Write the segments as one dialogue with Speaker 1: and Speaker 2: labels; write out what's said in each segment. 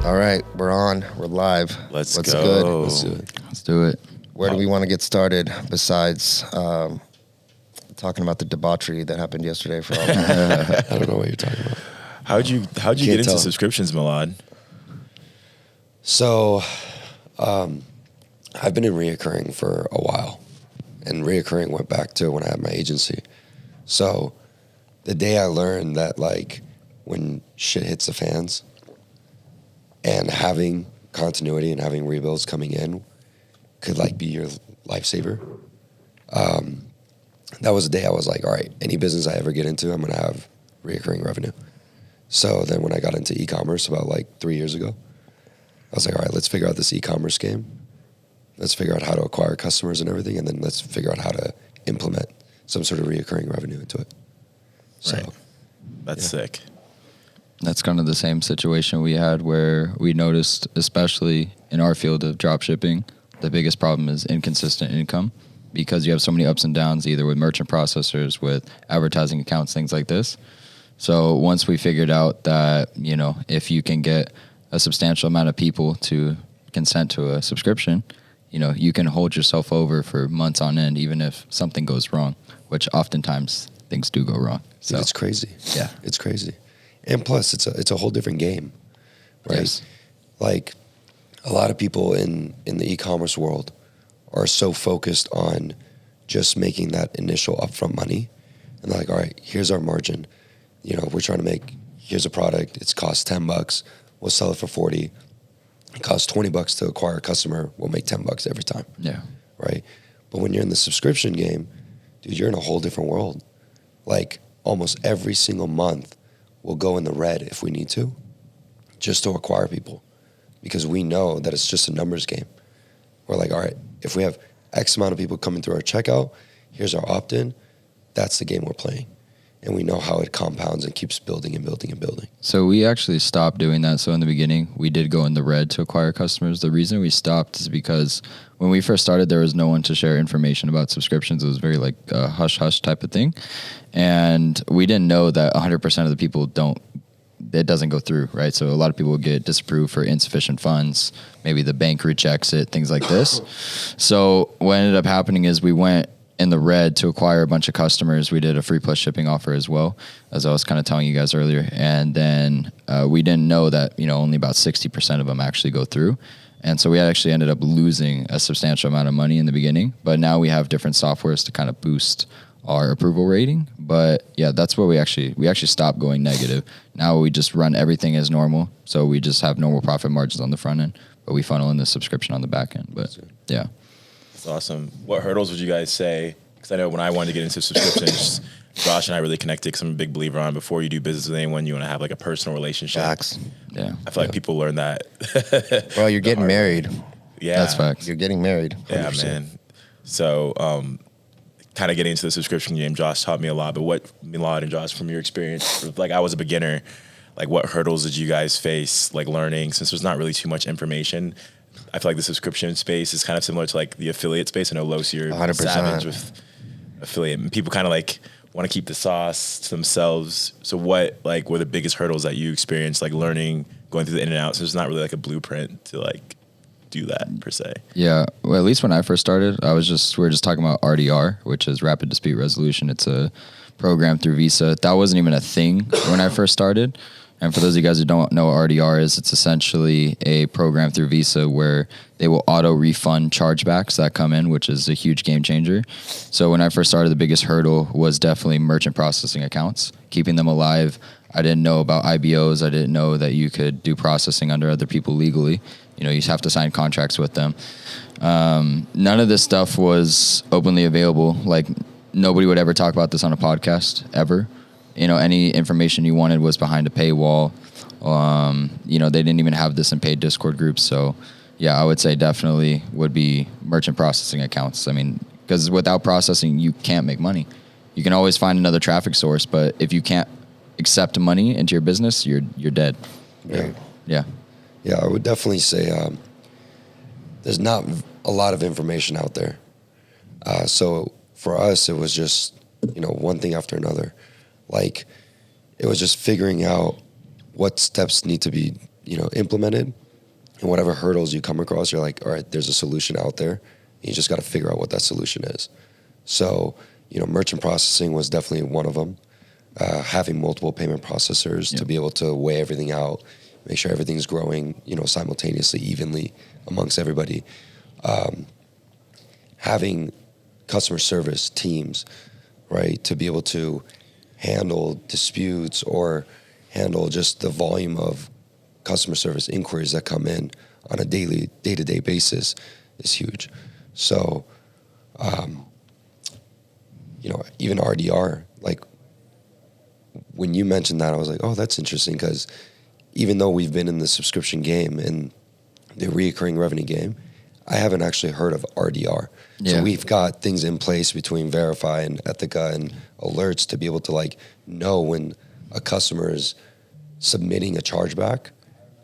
Speaker 1: All right, we're on. We're live.
Speaker 2: Let's
Speaker 1: What's
Speaker 2: go.
Speaker 1: good?
Speaker 2: Let's do it.
Speaker 3: Let's do it.
Speaker 1: Where do we want to get started besides talking about the debauchery that happened yesterday for all of us?
Speaker 4: I don't know what you're talking about.
Speaker 2: How'd you get into subscriptions, Milad?
Speaker 4: So, I've been in reoccurring for a while, and reoccurring went back to when I had my agency. So, the day I learned that, like, when shit hits the fans, and having continuity and having rebuilds coming in could, like, be your lifesaver. That was the day I was like, all right, any business I ever get into, I'm going to have reoccurring revenue. So then when I got into e-commerce about like 3 years ago, I was like, all right, let's figure out this e-commerce game. Let's figure out how to acquire customers and everything, and then let's figure out how to implement some sort of reoccurring revenue into it. So,
Speaker 2: Right. That's sick.
Speaker 3: That's kind of the same situation we had where we noticed, especially in our field of drop shipping, the biggest problem is inconsistent income because you have so many ups and downs, either with merchant processors, with advertising accounts, things like this. So once we figured out that, you know, if you can get a substantial amount of people to consent to a subscription, you know, you can hold yourself over for months on end, even if something goes wrong, which oftentimes things do go wrong. So
Speaker 4: it's crazy.
Speaker 3: Yeah.
Speaker 4: It's crazy. And plus, it's a whole different game, right?
Speaker 3: Yes.
Speaker 4: Like, a lot of people in the e-commerce world are so focused on just making that initial upfront money. And they're like, all right, here's our margin. You know, we're trying to make, here's a product. It's cost $10. We'll sell it for 40. It costs $20 to acquire a customer. We'll make $10 every time.
Speaker 3: Yeah.
Speaker 4: Right? But when you're in the subscription game, dude, you're in a whole different world. Like, almost every single month, we'll go in the red if we need to, just to acquire people, because we know that it's just a numbers game. We're like, all right, if we have X amount of people coming through our checkout, here's our opt-in, that's the game we're playing. And we know how it compounds and keeps building and building and building.
Speaker 3: So we actually stopped doing that. So in the beginning, we did go in the red to acquire customers. The reason we stopped is because when we first started, there was no one to share information about subscriptions. It was very like a hush-hush type of thing. And we didn't know that 100% of the people it doesn't go through, right? So a lot of people get disapproved for insufficient funds. Maybe the bank rejects it, things like this. So what ended up happening is we went in the red to acquire a bunch of customers. We did a free plus shipping offer as well, as I was kind of telling you guys earlier. And then we didn't know that, you know, only about 60% of them actually go through. And so we actually ended up losing a substantial amount of money in the beginning. But now we have different softwares to kind of boost our approval rating. But yeah, that's where we actually stopped going negative. Now we just run everything as normal. So we just have normal profit margins on the front end, but we funnel in the subscription on the back end. But yeah.
Speaker 2: That's awesome. What hurdles would you guys say? Because I know when I wanted to get into subscriptions, Josh and I really connected because I'm a big believer on before you do business with anyone, you want to have like a personal relationship.
Speaker 1: Facts.
Speaker 3: Yeah.
Speaker 2: I feel like people learn that.
Speaker 1: Well, you're getting married.
Speaker 2: Yeah.
Speaker 3: That's facts.
Speaker 1: You're getting married.
Speaker 2: Yeah,
Speaker 1: 100%.
Speaker 2: man. So, kind of getting into the subscription game, Josh taught me a lot. But what, Milad and Josh, from your experience, like I was a beginner, like what hurdles did you guys face, like learning, since there's not really too much information? I feel like the subscription space is kind of similar to like the affiliate space. I know Los, you're
Speaker 1: 100%.
Speaker 2: savage with affiliate, and people kind of like want to keep the sauce to themselves. So what like were the biggest hurdles that you experienced, like learning, going through the in and out? So there's not really like a blueprint to like do that per se.
Speaker 3: Yeah, well, at least when I first started, we were just talking about RDR, which is Rapid Dispute Resolution. It's a program through Visa. That wasn't even a thing when I first started. And for those of you guys who don't know what RDR is, it's essentially a program through Visa where they will auto refund chargebacks that come in, which is a huge game changer. So when I first started, the biggest hurdle was definitely merchant processing accounts, keeping them alive. I didn't know about IBOs. I didn't know that you could do processing under other people legally. You know, you have to sign contracts with them. None of this stuff was openly available. Like, nobody would ever talk about this on a podcast, ever. You know, any information you wanted was behind a paywall. You know, they didn't even have this in paid Discord groups. So, yeah, I would say definitely would be merchant processing accounts. I mean, because without processing, you can't make money. You can always find another traffic source, but if you can't accept money into your business, you're dead.
Speaker 4: Yeah.
Speaker 3: Yeah.
Speaker 4: Yeah, I would definitely say there's not a lot of information out there. So for us, it was just, you know, one thing after another. Like, it was just figuring out what steps need to be implemented. And whatever hurdles you come across, you're like, all right, there's a solution out there. You just got to figure out what that solution is. So, merchant processing was definitely one of them. Having multiple payment processors to be able to weigh everything out, make sure everything's growing, simultaneously, evenly amongst everybody. Having customer service teams, right, to be able to handle disputes or handle just the volume of customer service inquiries that come in on a day-to-day basis is huge. So, even RDR, like when you mentioned that, I was like, oh, that's interesting, because even though we've been in the subscription game and the recurring revenue game, I haven't actually heard of RDR.
Speaker 3: Yeah.
Speaker 4: So we've got things in place between Verify and Ethica and alerts to be able to know when a customer is submitting a chargeback,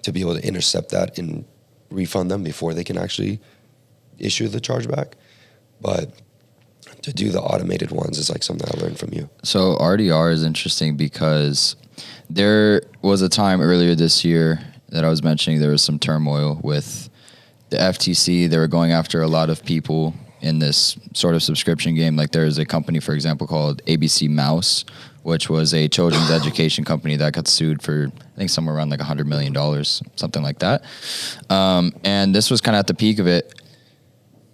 Speaker 4: to be able to intercept that and refund them before they can actually issue the chargeback. But to do the automated ones is something I learned from you.
Speaker 3: So RDR is interesting because there was a time earlier this year that I was mentioning there was some turmoil with the FTC. They were going after a lot of people in this sort of subscription game. Like there's a company, for example, called ABC Mouse, which was a children's education company that got sued for, I think, somewhere around $100 million, something like that. And this was kind of at the peak of it.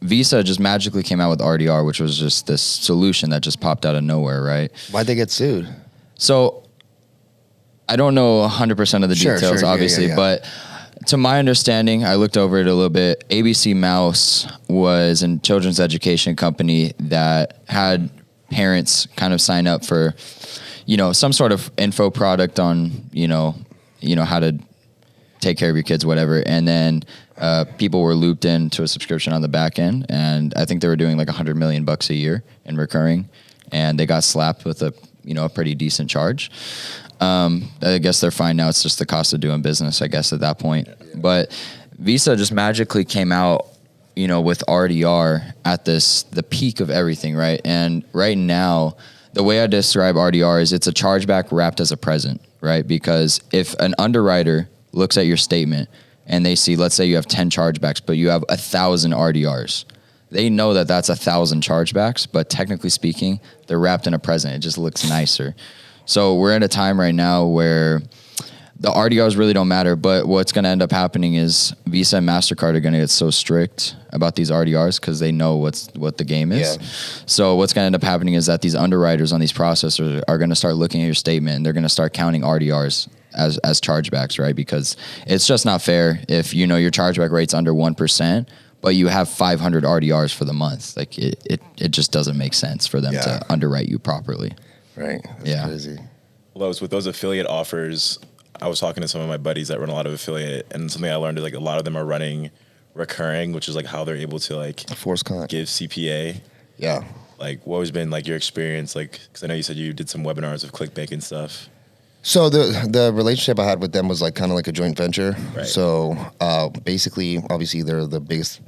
Speaker 3: Visa just magically came out with RDR, which was just this solution that just popped out of nowhere, right?
Speaker 1: Why'd they get sued?
Speaker 3: So I don't know 100% of the details, obviously, but to my understanding, I looked over it a little bit. ABC Mouse was a children's education company that had parents kind of sign up for, some sort of info product on, how to take care of your kids, whatever. And then people were looped into a subscription on the back end. And I think they were doing $100 million a year in recurring. And they got slapped with a pretty decent charge. I guess they're fine now. It's just the cost of doing business, I guess, at that point. But Visa just magically came out, with RDR at the peak of everything, right? And right now, the way I describe RDR is it's a chargeback wrapped as a present, right? Because if an underwriter looks at your statement and they see, let's say you have 10 chargebacks, but you have 1,000 RDRs, they know that that's 1,000 chargebacks, but technically speaking, they're wrapped in a present. It just looks nicer. So we're at a time right now where the RDRs really don't matter, but what's going to end up happening is Visa and MasterCard are going to get so strict about these RDRs because they know what the game is. Yeah. So what's going to end up happening is that these underwriters on these processors are going to start looking at your statement and they're going to start counting RDRs as chargebacks, right? Because it's just not fair if your chargeback rate's under 1%, but you have 500 RDRs for the month. It just doesn't make sense for them to underwrite you properly.
Speaker 1: Right. That's crazy.
Speaker 2: Well, with those affiliate offers, I was talking to some of my buddies that run a lot of affiliate, and something I learned is a lot of them are running recurring, which is how they're able to
Speaker 1: force con
Speaker 2: give CPA.
Speaker 1: Yeah.
Speaker 2: What has been your experience? Because I know you said you did some webinars of ClickBank and stuff.
Speaker 1: So the relationship I had with them was kind of like a joint venture.
Speaker 2: Right.
Speaker 1: So basically, obviously, they're the biggest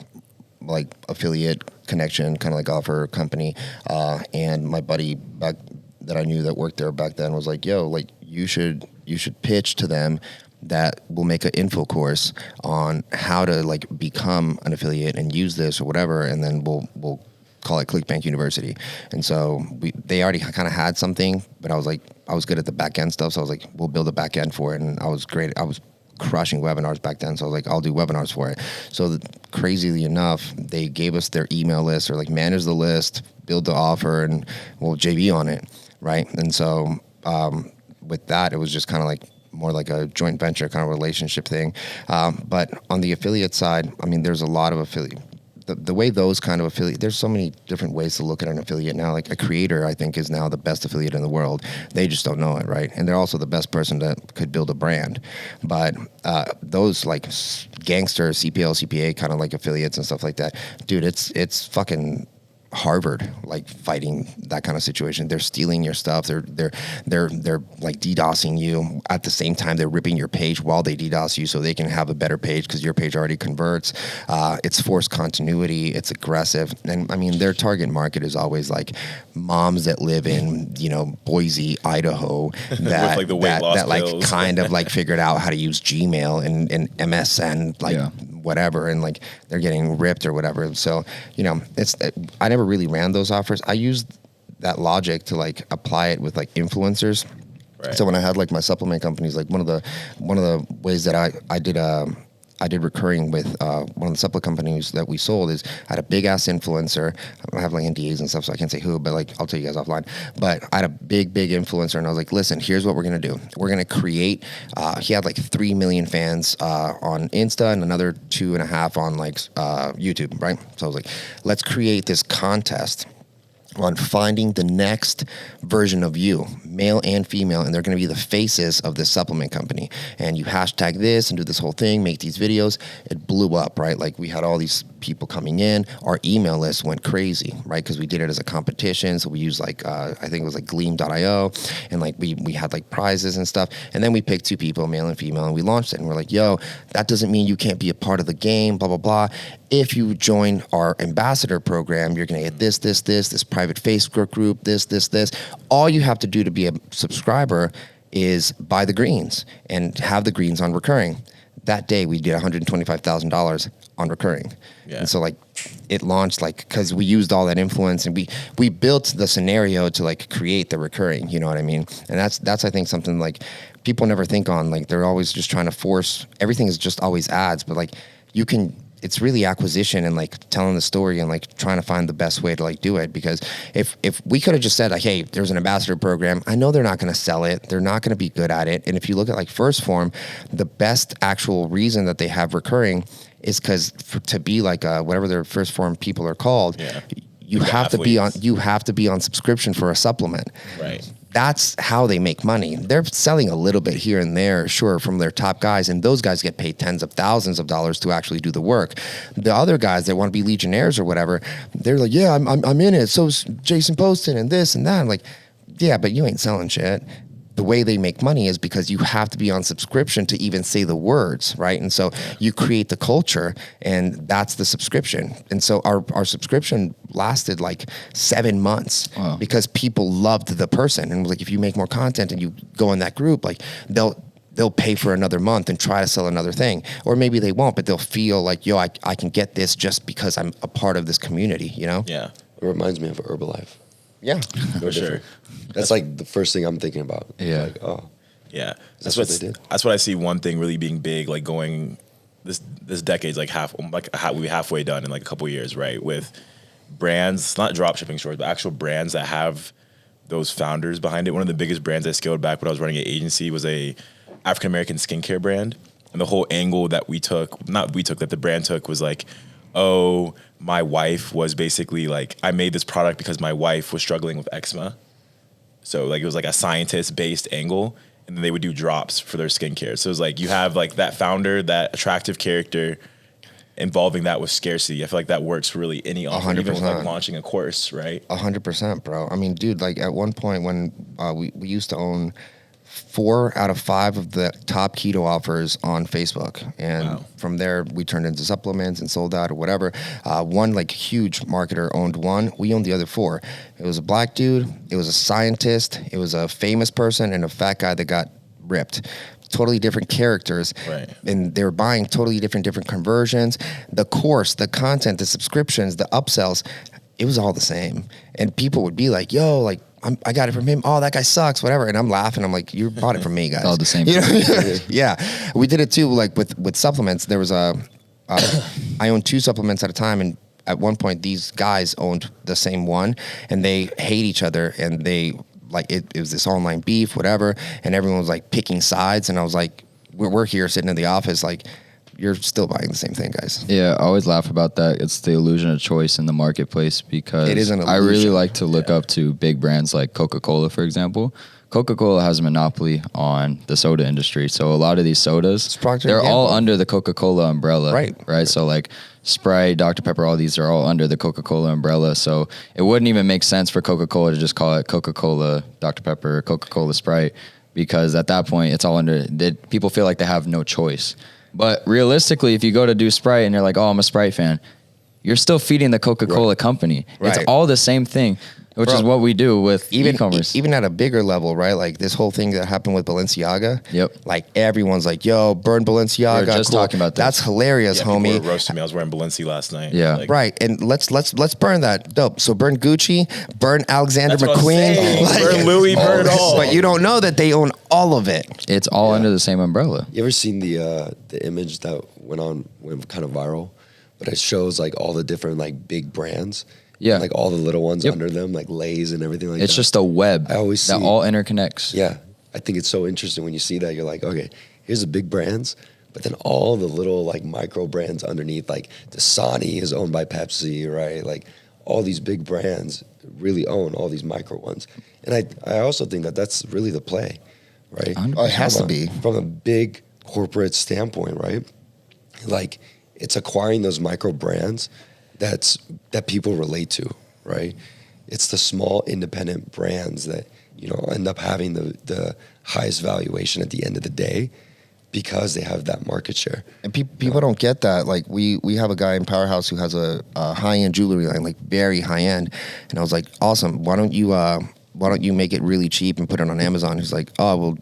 Speaker 1: affiliate connection kind of offer company, and my buddy back that I knew that worked there back then was yo, you should pitch to them that we'll make an info course on how to become an affiliate and use this or whatever, and then we'll call it ClickBank University. And so they already kind of had something, but I was good at the back end stuff, so I was we'll build a back end for it, and I was great. I was crushing webinars back then, so I was I'll do webinars for it. So crazily enough, they gave us their email list or manage the list, build the offer, and we'll JV on it, right? And so with that, it was just kind of more like a joint venture kind of relationship thing. But on the affiliate side, there's a lot of affiliate. The way those kind of affiliate, there's so many different ways to look at an affiliate now. A creator, I think, is now the best affiliate in the world. They just don't know it, right? And they're also the best person that could build a brand. But those gangster CPL, CPA kind of affiliates and stuff like that, dude, it's fucking Harvard, like fighting that kind of situation. They're stealing your stuff. They're like DDoSing you. At the same time, they're ripping your page while they DDoS you, so they can have a better page because your page already converts. It's forced continuity. It's aggressive, and I mean their target market is always like moms that live in Boise, Idaho, that
Speaker 2: like the weight loss
Speaker 1: that like
Speaker 2: pills.
Speaker 1: kind of like figured out how to use Gmail and MSN whatever, and like they're getting ripped or whatever. So I never really ran those offers. I used that logic to like apply it with like influencers.
Speaker 2: Right.
Speaker 1: So when I had like my supplement companies, like one of the ways that I did recurring with one of the supplement companies that we sold is I had a big ass influencer. I have like NDAs and stuff, so I can't say who, but like I'll tell you guys offline. But I had a big influencer, and I was like, listen, here's what we're gonna do. We're gonna create. He had like 3 million fans on Insta and another 2.5 on like YouTube, right? So I was like, let's create this contest on finding the next version of you, male and female, and they're going to be the faces of this supplement company. And you hashtag this and do this whole thing, make these videos. It blew up, right? Like we had all these people coming in. Our email list went crazy, right? Because we did it as a competition. So we used like, I think it was like Gleam.io, and like we had like prizes and stuff. And then we picked 2 people, male and female, and we launched it. And we're like, yo, that doesn't mean you can't be a part of the game, blah, blah, blah. If you join our ambassador program, you're going to get this private Facebook group, this. All you have to do to be a subscriber is buy the greens and have the greens on recurring. That day we did $125,000 on recurring. Yeah. And so like it launched like, cause we used all that influence and we built the scenario to like create the recurring, you know what I mean? And that's, I think something like people never think on, like they're always just trying to force, everything is just always ads, but like it's really acquisition and like telling the story and like trying to find the best way to like do it. Because if we could have just said like, hey, there's an ambassador program, I know they're not going to sell it. They're not going to be good at it. And if you look at like First Form, the best actual reason that they have recurring is because to be like whatever their First Form people are called, you have to be on subscription for a supplement.
Speaker 2: Right.
Speaker 1: That's how they make money. They're selling a little bit here and there, sure, from their top guys, and those guys get paid tens of thousands of dollars to actually do the work. The other guys that want to be Legionnaires or whatever, they're like, yeah, I'm in it. So's Jason Poston and this and that. I'm like, yeah, but you ain't selling shit. The way they make money is because you have to be on subscription to even say the words, right? And so you create the culture, and that's the subscription. And so our subscription lasted like 7 months because people loved the person. And like, if you make more content and you go in that group, like they'll pay for another month and try to sell another thing. Or maybe they won't, but they'll feel like, yo, I can get this just because I'm a part of this community, you know?
Speaker 2: Yeah.
Speaker 4: It reminds me of Herbalife.
Speaker 1: Yeah.
Speaker 2: For sure.
Speaker 4: That's like the first thing I'm thinking about.
Speaker 3: Yeah.
Speaker 4: Like, oh.
Speaker 2: Yeah.
Speaker 4: That's what they did.
Speaker 2: That's what I see one thing really being big, like going this decade's like we'll be halfway done in like a couple of years, right? With brands, not drop shipping stores, but actual brands that have those founders behind it. One of the biggest brands I scaled back when I was running an agency was a African American skincare brand. And the whole angle that that the brand took was like, oh, my wife was basically like, I made this product because my wife was struggling with eczema. So like it was like a scientist-based angle, and then they would do drops for their skincare. So it was like you have like that founder, that attractive character, involving that with scarcity. I feel like that works for really any offer, even with like launching a course, right?
Speaker 1: 100%, bro. I mean, dude, like at one point when we used to own 4 out of 5 of the top keto offers on Facebook. And from there, we turned into supplements and sold out or whatever. One like huge marketer owned one. We owned the other 4. It was a black dude. It was a scientist. It was a famous person and a fat guy that got ripped. Totally different characters. Right. And they were buying totally different conversions. The course, the content, the subscriptions, the upsells, it was all the same. And people would be like, yo, like, I got it from him. Oh, that guy sucks, whatever. And I'm laughing. I'm like, you bought it from me, guys.
Speaker 3: All the same.
Speaker 1: You know? Yeah. We did it too, like with supplements. There was I owned 2 supplements at a time. And at one point, these guys owned the same one. And they hate each other. And they, like, it was this online beef, whatever. And everyone was, like, picking sides. And I was like, we're here sitting in the office, like, you're still buying the same thing, guys.
Speaker 3: Yeah, I always laugh about that. It's the illusion of choice in the marketplace because
Speaker 1: it is an illusion.
Speaker 3: I really like to look up to big brands like Coca-Cola, for example, Coca-Cola has a monopoly on the soda industry. So a lot of these sodas,
Speaker 1: Procter
Speaker 3: they're
Speaker 1: &
Speaker 3: all
Speaker 1: Gamble.
Speaker 3: under the Coca-Cola umbrella.
Speaker 1: Right.
Speaker 3: So like Sprite, Dr. Pepper, all these are all under the Coca-Cola umbrella. So it wouldn't even make sense for Coca-Cola to just call it Coca-Cola, Dr. Pepper, Coca-Cola Sprite, because at that point it's all under, people feel like they have no choice. But realistically, if you go to do Sprite and you're like, oh, I'm a Sprite fan, you're still feeding the Coca-Cola company. It's
Speaker 1: Right.
Speaker 3: all the same thing, which is what we do with e-commerce.
Speaker 1: Even at a bigger level, right? Like this whole thing that happened with Balenciaga.
Speaker 3: Yep.
Speaker 1: Like everyone's like, "Yo, burn Balenciaga."
Speaker 3: We were just talking about this.
Speaker 1: That's hilarious,
Speaker 2: Yeah,
Speaker 1: homie.
Speaker 2: people were roasting me. I was wearing Balenci last night.
Speaker 3: Yeah.
Speaker 2: Like,
Speaker 1: Right, and let's burn that. Dope. So burn Gucci, burn Alexander
Speaker 2: That's what I'm
Speaker 1: McQueen,
Speaker 2: saying. Burn Louis, burn it all.
Speaker 1: But you don't know that they own all of it.
Speaker 3: It's all under the same umbrella.
Speaker 4: You ever seen the image that went kind of viral? But it shows like all the different like big brands.
Speaker 3: Yeah.
Speaker 4: And, like all the little ones
Speaker 3: Yep.
Speaker 4: under them, like Lay's and everything like that.
Speaker 3: It's just a web
Speaker 4: I always
Speaker 3: that
Speaker 4: see-
Speaker 3: all interconnects.
Speaker 4: Yeah. I think it's so interesting when you see that. You're like, okay, here's the big brands, but then all the little like micro brands underneath, like Dasani is owned by Pepsi, right? Like all these big brands really own all these micro ones. And I also think that that's really the play, right?
Speaker 3: 100%.
Speaker 1: Oh, it has to be.
Speaker 4: From a big corporate standpoint, right? Like it's acquiring those micro brands that people relate to, right? It's the small independent brands that, you know, end up having the highest valuation at the end of the day because they have that market share.
Speaker 1: And people don't get that. Like we have a guy in Powerhouse who has a high-end jewelry line, like very high-end. And I was like, awesome. Why don't you make it really cheap and put it on Amazon? He's like, oh, well,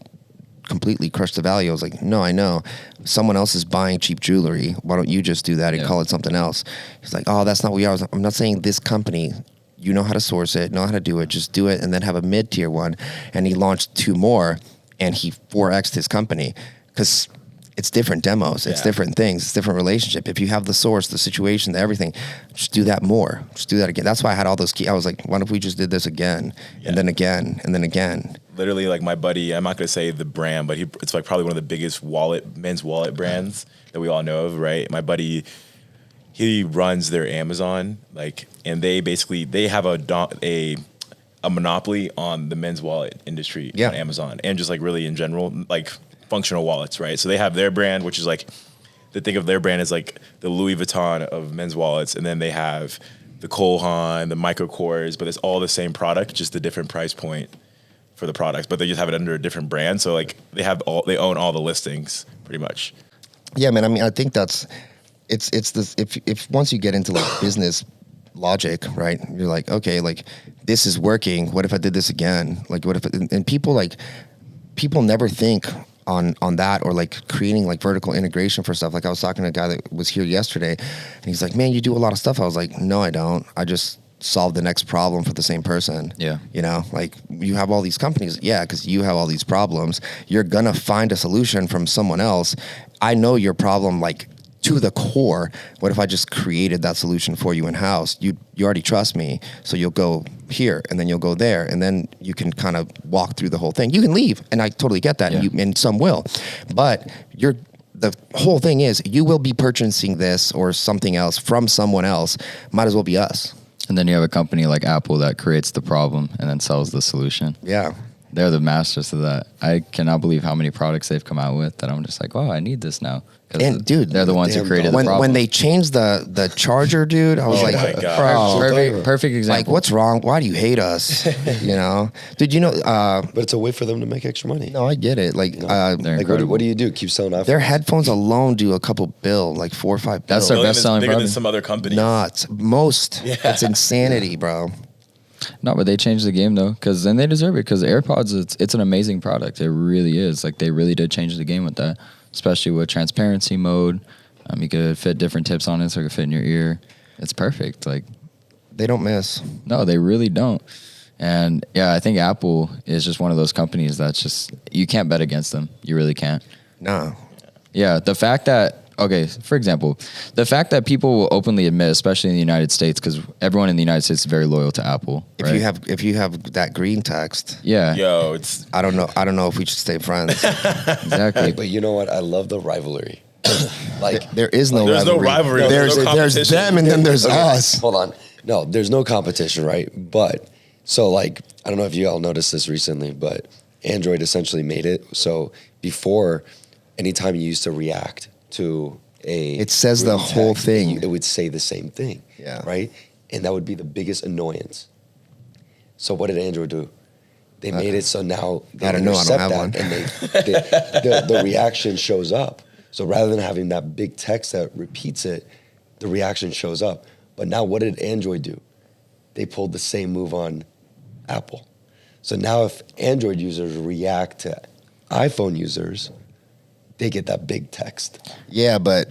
Speaker 1: completely crush the value. I was like, no, I know. Someone else is buying cheap jewelry. Why don't you just do that and call it something else? He's like, oh, that's not what we are. I'm not saying this company. You know how to source it, know how to do it. Just do it and then have a mid-tier one. And he launched 2 more and he 4X'd his company because it's different demos. It's different things. It's different relationship. If you have the source, the situation, the everything, just do that more. Just do that again. That's why I had all those key. I was like, what if we just did this again and then again and then again?
Speaker 2: Literally, like my buddy, I'm not going to say the brand, but it's like probably one of the biggest men's wallet brands that we all know of, right? My buddy, he runs their Amazon, like, and they have a monopoly on the men's wallet industry on Amazon, and just like really in general, like functional wallets, right? So they have their brand, which is like, they think of their brand as like the Louis Vuitton of men's wallets, and then they have the Cole Haan, the Michael Kors, but it's all the same product, just a different price point for the products, but they just have it under a different brand. So like they own all the listings pretty much.
Speaker 1: Yeah, man. I mean, I think it's this. If once you get into like business logic, right? You're like, okay, like this is working. What if I did this again? Like, what if? And people never think on that, or like creating like vertical integration for stuff. Like I was talking to a guy that was here yesterday, and he's like, man, you do a lot of stuff. I was like, no, I don't. I just solve the next problem for the same person.
Speaker 3: Yeah.
Speaker 1: You know, like you have all these companies. Yeah. Because you have all these problems. You're going to find a solution from someone else. I know your problem, like to the core. What if I just created that solution for you in house? You already trust me. So you'll go here and then you'll go there. And then you can kind of walk through the whole thing. You can leave. And I totally get that.
Speaker 3: Yeah.
Speaker 1: And some will, but the whole thing is you will be purchasing this or something else from someone else. Might as well be us.
Speaker 3: And then you have a company like Apple that creates the problem and then sells the solution.
Speaker 1: Yeah.
Speaker 3: They're the masters of that. I cannot believe how many products they've come out with that I'm just like, wow, I need this now.
Speaker 1: And dude,
Speaker 3: they're the ones who created the
Speaker 1: when
Speaker 3: problem.
Speaker 1: they changed the charger, dude, I was
Speaker 2: Oh
Speaker 1: like,
Speaker 2: my God.
Speaker 1: bro,
Speaker 3: perfect example.
Speaker 1: like what's wrong? Why do you hate us? You know, dude, you know,
Speaker 4: But it's a way for them to make extra money.
Speaker 1: no, I get it. Like,
Speaker 3: They're
Speaker 4: Like
Speaker 3: incredible.
Speaker 4: what do you do? Keep selling iPhones?
Speaker 1: their headphones alone do a couple bill, like 4 or 5
Speaker 3: That's
Speaker 1: bills.
Speaker 3: their
Speaker 2: Billion
Speaker 3: best
Speaker 2: is
Speaker 3: selling
Speaker 2: bigger than
Speaker 3: product.
Speaker 2: some other companies.
Speaker 1: Nuts. Most.
Speaker 2: Yeah.
Speaker 1: It's insanity, bro.
Speaker 3: No, but they changed the game though, because then they deserve it. Because AirPods, it's an amazing product. It really is. Like they really did change the game with that, especially with transparency mode. You could fit different tips on it, so it could fit in your ear. It's perfect. Like
Speaker 1: They don't miss.
Speaker 3: no, they really don't. And yeah, I think Apple is just one of those companies that's just you can't bet against them. You really can't.
Speaker 1: No.
Speaker 3: Yeah, the fact that for example, the fact that people will openly admit, especially in the United States, because everyone in the United States is very loyal to Apple.
Speaker 1: If
Speaker 3: right?
Speaker 1: you have that green text,
Speaker 3: yeah,
Speaker 2: Yo, it's
Speaker 1: I don't know if we should stay friends.
Speaker 3: exactly.
Speaker 4: But you know what? I love the rivalry. Like
Speaker 1: There is no
Speaker 2: There's no
Speaker 1: rivalry.
Speaker 2: rivalry.
Speaker 1: There's
Speaker 2: There's no
Speaker 1: there's
Speaker 2: competition.
Speaker 1: them and then there's us.
Speaker 4: Hold on. No, there's no competition, right? But so like I don't know if you all noticed this recently, but Android essentially made it. So before, anytime you used to react to
Speaker 1: It says the
Speaker 4: written
Speaker 1: whole
Speaker 4: text,
Speaker 1: thing.
Speaker 4: it would say the same thing.
Speaker 1: Yeah.
Speaker 4: Right? And that would be the biggest annoyance. So what did Android do? They made it so now they
Speaker 1: I don't know, I don't
Speaker 4: intercept
Speaker 1: have
Speaker 4: that
Speaker 1: one.
Speaker 4: and the reaction shows up. So rather than having that big text that repeats it, the reaction shows up. But now what did Android do? They pulled the same move on Apple. So now if Android users react to iPhone users, they get that big text.
Speaker 1: Yeah, but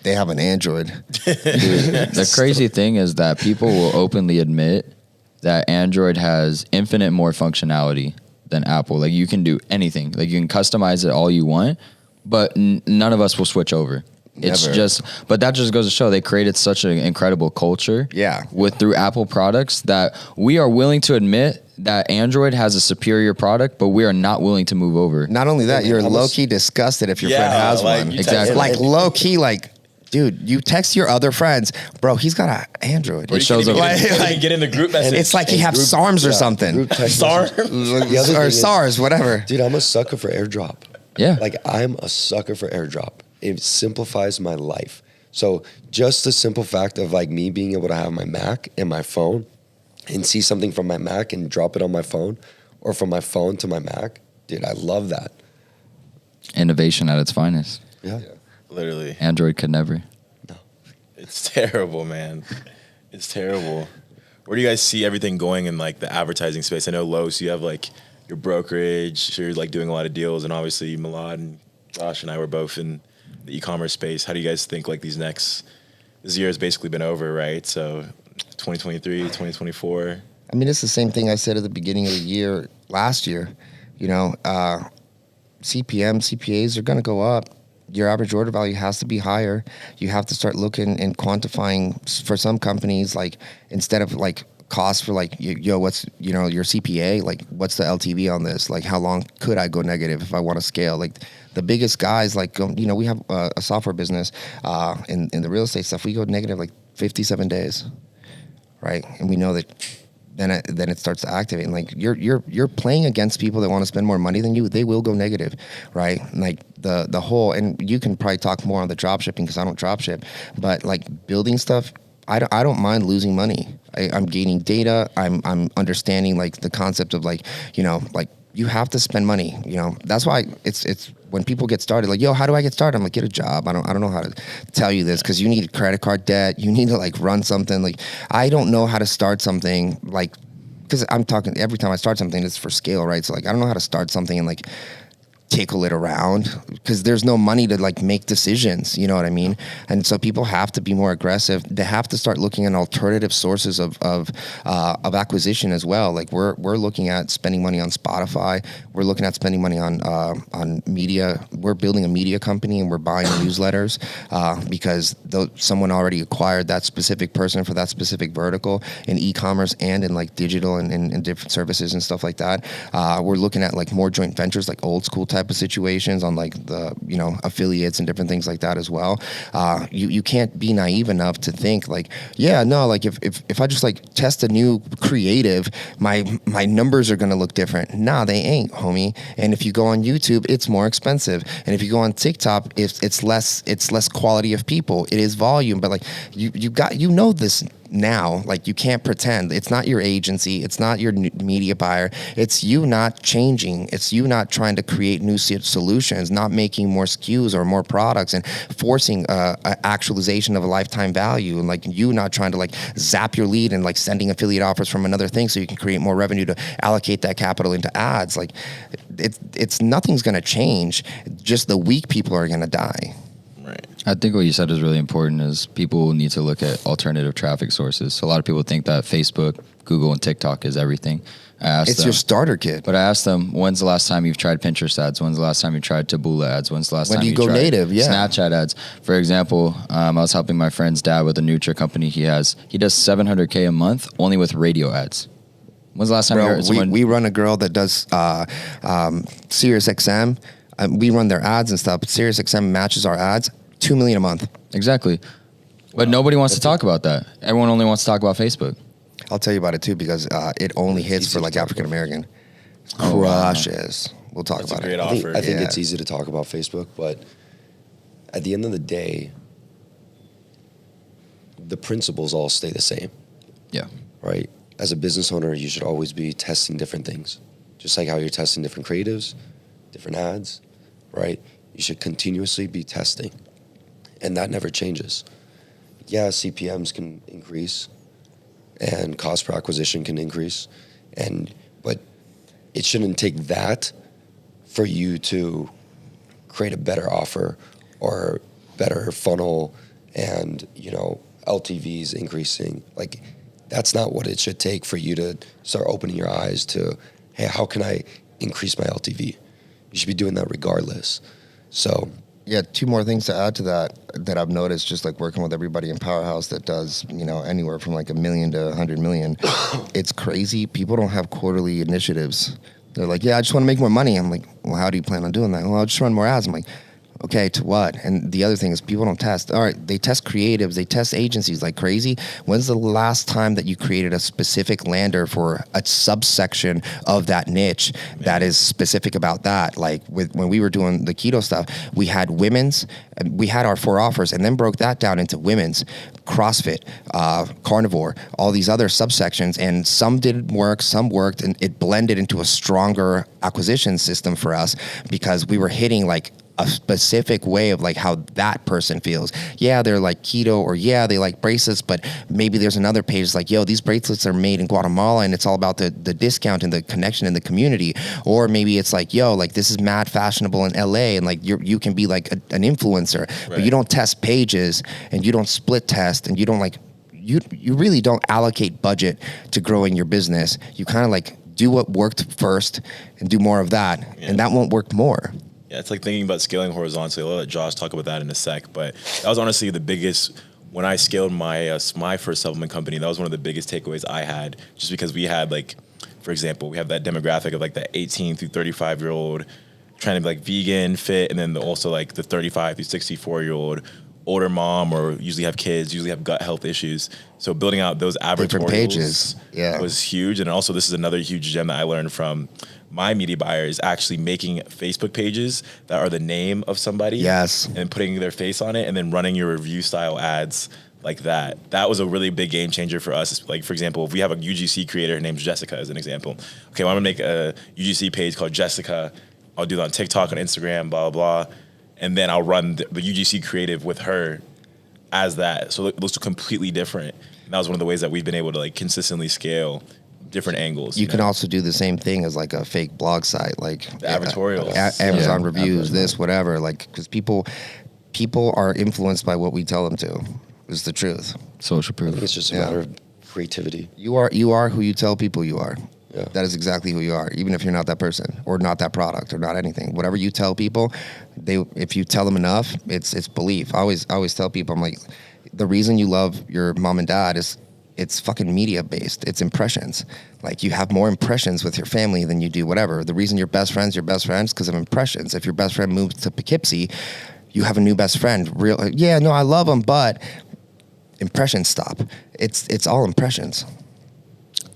Speaker 1: they have an Android.
Speaker 3: The crazy thing is that people will openly admit that Android has infinite more functionality than Apple. Like you can do anything. Like you can customize it all you want, but none of us will switch over. It's
Speaker 1: Never.
Speaker 3: just, but that just goes to show they created such an incredible culture.
Speaker 1: Yeah.
Speaker 3: Through Apple products that we are willing to admit that Android has a superior product, but we are not willing to move over.
Speaker 1: Not only that, you're
Speaker 4: I was-
Speaker 1: low key disgusted if your friend
Speaker 2: Yeah,
Speaker 1: has
Speaker 2: like,
Speaker 1: one.
Speaker 2: you
Speaker 3: Exactly.
Speaker 1: Like low key, like, dude, you text your other friends, bro. He's got an Android.
Speaker 3: It shows
Speaker 2: you
Speaker 3: up.
Speaker 2: can get in the group message.
Speaker 1: It's like he
Speaker 4: And
Speaker 1: has
Speaker 4: group-
Speaker 1: SARMs or
Speaker 4: yeah,
Speaker 1: something,
Speaker 4: group text
Speaker 2: SARM?
Speaker 4: message. The other thing
Speaker 1: or
Speaker 4: is-
Speaker 1: SARS, whatever.
Speaker 4: Dude, I'm a sucker for AirDrop.
Speaker 3: Yeah.
Speaker 4: Like I'm a sucker for AirDrop. It simplifies my life. So just the simple fact of like me being able to have my Mac and my phone and see something from my Mac and drop it on my phone or from my phone to my Mac, dude, I love that.
Speaker 3: Innovation at its finest.
Speaker 4: Yeah.
Speaker 2: Literally.
Speaker 3: Android could never.
Speaker 2: It's terrible, man. It's terrible. Where do you guys see everything going in like the advertising space? I know Los, you have like your brokerage, so you're like doing a lot of deals, and obviously Milad and Josh and I were both in the e-commerce space. How do you guys think like this year has basically been over, right? So 2023, 2024.
Speaker 1: I mean, it's the same thing I said at the beginning of the year last year. You know, CPAs are going to go up. Your average order value has to be higher. You have to start looking and quantifying for some companies, like instead of like cost for like, what's, your CPA, like what's the LTV on this? Like how long could I go negative if I want to scale? Like the biggest guys, like, we have a software business in the real estate stuff. We go negative like 57 days, right? And we know that then it starts to activate. And like you're playing against people that want to spend more money than you. They will go negative, right? And like the whole, and you can probably talk more on the drop shipping because I don't drop ship, but like building stuff, I don't mind losing money. I'm gaining data. I'm understanding like the concept of like, like you have to spend money. That's why it's when people get started, like, yo, how do I get started? I'm like, get a job. I don't know how to tell you this because you need credit card debt. You need to like run something. Like I don't know how to start something like, because I'm talking every time I start something, it's for scale, right? So like I don't know how to start something and like tickle it around because there's no money to like make decisions, you know what I mean? And so people have to be more aggressive. They have to start looking at alternative sources of acquisition as well. Like we're looking at spending money on Spotify. We're looking at spending money on media. We're building a media company and we're buying newsletters because someone already acquired that specific person for that specific vertical in e-commerce and in like digital and different services and stuff like that. We're looking at like more joint ventures, like old school type of situations on like the affiliates and different things like that as well. You can't be naive enough to think like, yeah, no, like if I just like test a new creative, my numbers are gonna look different. Nah, they ain't, homie. And if you go on YouTube, it's more expensive. And if you go on TikTok, it's less quality of people. It is volume, but like you know this now. Like you can't pretend. It's not your agency. It's not your media buyer. It's you not changing. It's you not trying to create new solutions, not making more SKUs or more products and forcing actualization of a lifetime value. And like you not trying to like zap your lead and like sending affiliate offers from another thing so you can create more revenue to allocate that capital into ads. Like it's nothing's going to change. Just the weak people are going to die.
Speaker 2: Right.
Speaker 3: I think what you said is really important is people need to look at alternative traffic sources. So a lot of people think that Facebook, Google, and TikTok is everything.
Speaker 1: It's your starter kit.
Speaker 3: But I asked them, when's the last time you've tried Pinterest ads? When's the last time you tried Taboola ads? When's the last
Speaker 1: When
Speaker 3: time
Speaker 1: do
Speaker 3: you
Speaker 1: you go
Speaker 3: tried
Speaker 1: native? Yeah.
Speaker 3: Snapchat ads? For example, I was helping my friend's dad with a Nutra company he has. He does $700K a month only with radio ads. When's the last time you
Speaker 1: Bro,
Speaker 3: heard someone?
Speaker 1: we run a girl that does SiriusXM. We run their ads and stuff, but SiriusXM matches our ads. $2 million a month.
Speaker 3: Exactly. But nobody wants to talk about that. Everyone only wants to talk about Facebook.
Speaker 1: I'll tell you about it too because it only hits
Speaker 4: easy
Speaker 1: for
Speaker 4: to
Speaker 1: like
Speaker 4: talk
Speaker 1: African American. crushes. We'll talk
Speaker 2: That's a
Speaker 1: about
Speaker 2: great
Speaker 1: it.
Speaker 2: offer.
Speaker 4: I think
Speaker 1: Yeah.
Speaker 4: it's easy to talk about Facebook, but at the end of the day, the principles all stay the same.
Speaker 3: Yeah.
Speaker 4: Right? As a business owner, you should always be testing different things. Just like how you're testing different creatives, different ads, right? You should continuously be testing. And that never changes. Yeah, CPMs can increase and cost per acquisition can increase. But it shouldn't take that for you to create a better offer or better funnel and, LTVs increasing. Like, that's not what it should take for you to start opening your eyes to, hey, how can I increase my LTV? You should be doing that regardless. So,
Speaker 1: Yeah, two more things to add to that I've noticed, just like working with everybody in Powerhouse that does, anywhere from like $1 million to $100 million. It's crazy. People don't have quarterly initiatives. They're like, yeah, I just want to make more money. I'm like, well, how do you plan on doing that? Well, I'll just run more ads. I'm like, okay, to what? And the other thing is people don't test. All right, they test creatives, they test agencies like crazy. When's the last time that you created a specific lander for a subsection of that niche that is specific about that? Like when we were doing the keto stuff, we had women's, we had our 4 offers and then broke that down into women's, CrossFit, carnivore, all these other subsections. And some didn't work, some worked, and it blended into a stronger acquisition system for us because we were hitting like a specific way of like how that person feels. Yeah, they're like keto, or yeah, they like bracelets, but maybe there's another page that's like, yo, these bracelets are made in Guatemala and it's all about the discount and the connection in the community. Or maybe it's like, yo, like this is mad fashionable in LA and like you can be like an influencer, but you don't test pages and you don't split test and you don't like, you really don't allocate budget to growing your business. You kind of like do what worked first and do more of that, and that won't work more.
Speaker 2: Yeah, it's like thinking about scaling horizontally. I'll let Josh talk about that in a sec. But that was honestly the biggest, when I scaled my my first supplement company, that was one of the biggest takeaways I had, just because we had like, for example, we have that demographic of like the 18 through 35-year-old trying to be like vegan, fit, and then also like the 35 through 64-year-old older mom or usually have kids, usually have gut health issues. So building out those
Speaker 1: Different pages,
Speaker 2: was huge. And also this is another huge gem that I learned from my media buyer is actually making Facebook pages that are the name of somebody.
Speaker 1: Yes.
Speaker 2: And putting their face on it and then running your review style ads like that. That was a really big game changer for us. Like, for example, if we have a UGC creator, her name's Jessica as an example. Okay, well, I'm gonna make a UGC page called Jessica. I'll do that on TikTok, on Instagram, blah, blah, blah. And then I'll run the UGC creative with her as that. So it looks completely different. And that was one of the ways that we've been able to like consistently scale different angles.
Speaker 1: You can also do the same thing as like a fake blog site, like
Speaker 2: the advertorials,
Speaker 1: Amazon reviews, this, whatever. Like, because people are influenced by what we tell them to. Is the truth.
Speaker 3: Social
Speaker 4: I
Speaker 3: proof.
Speaker 4: think it's just a matter of creativity.
Speaker 1: You are who you tell people you are.
Speaker 4: Yeah.
Speaker 1: That is exactly who you are, even if you're not that person or not that product or not anything. Whatever you tell people, if you tell them enough, it's belief. I always tell people, I'm like, the reason you love your mom and dad is it's fucking media based. It's impressions. Like, you have more impressions with your family than you do whatever. The reason you're best friends because of impressions. If your best friend moves to Poughkeepsie, you have a new best friend. I love them, but impressions stop. It's all impressions.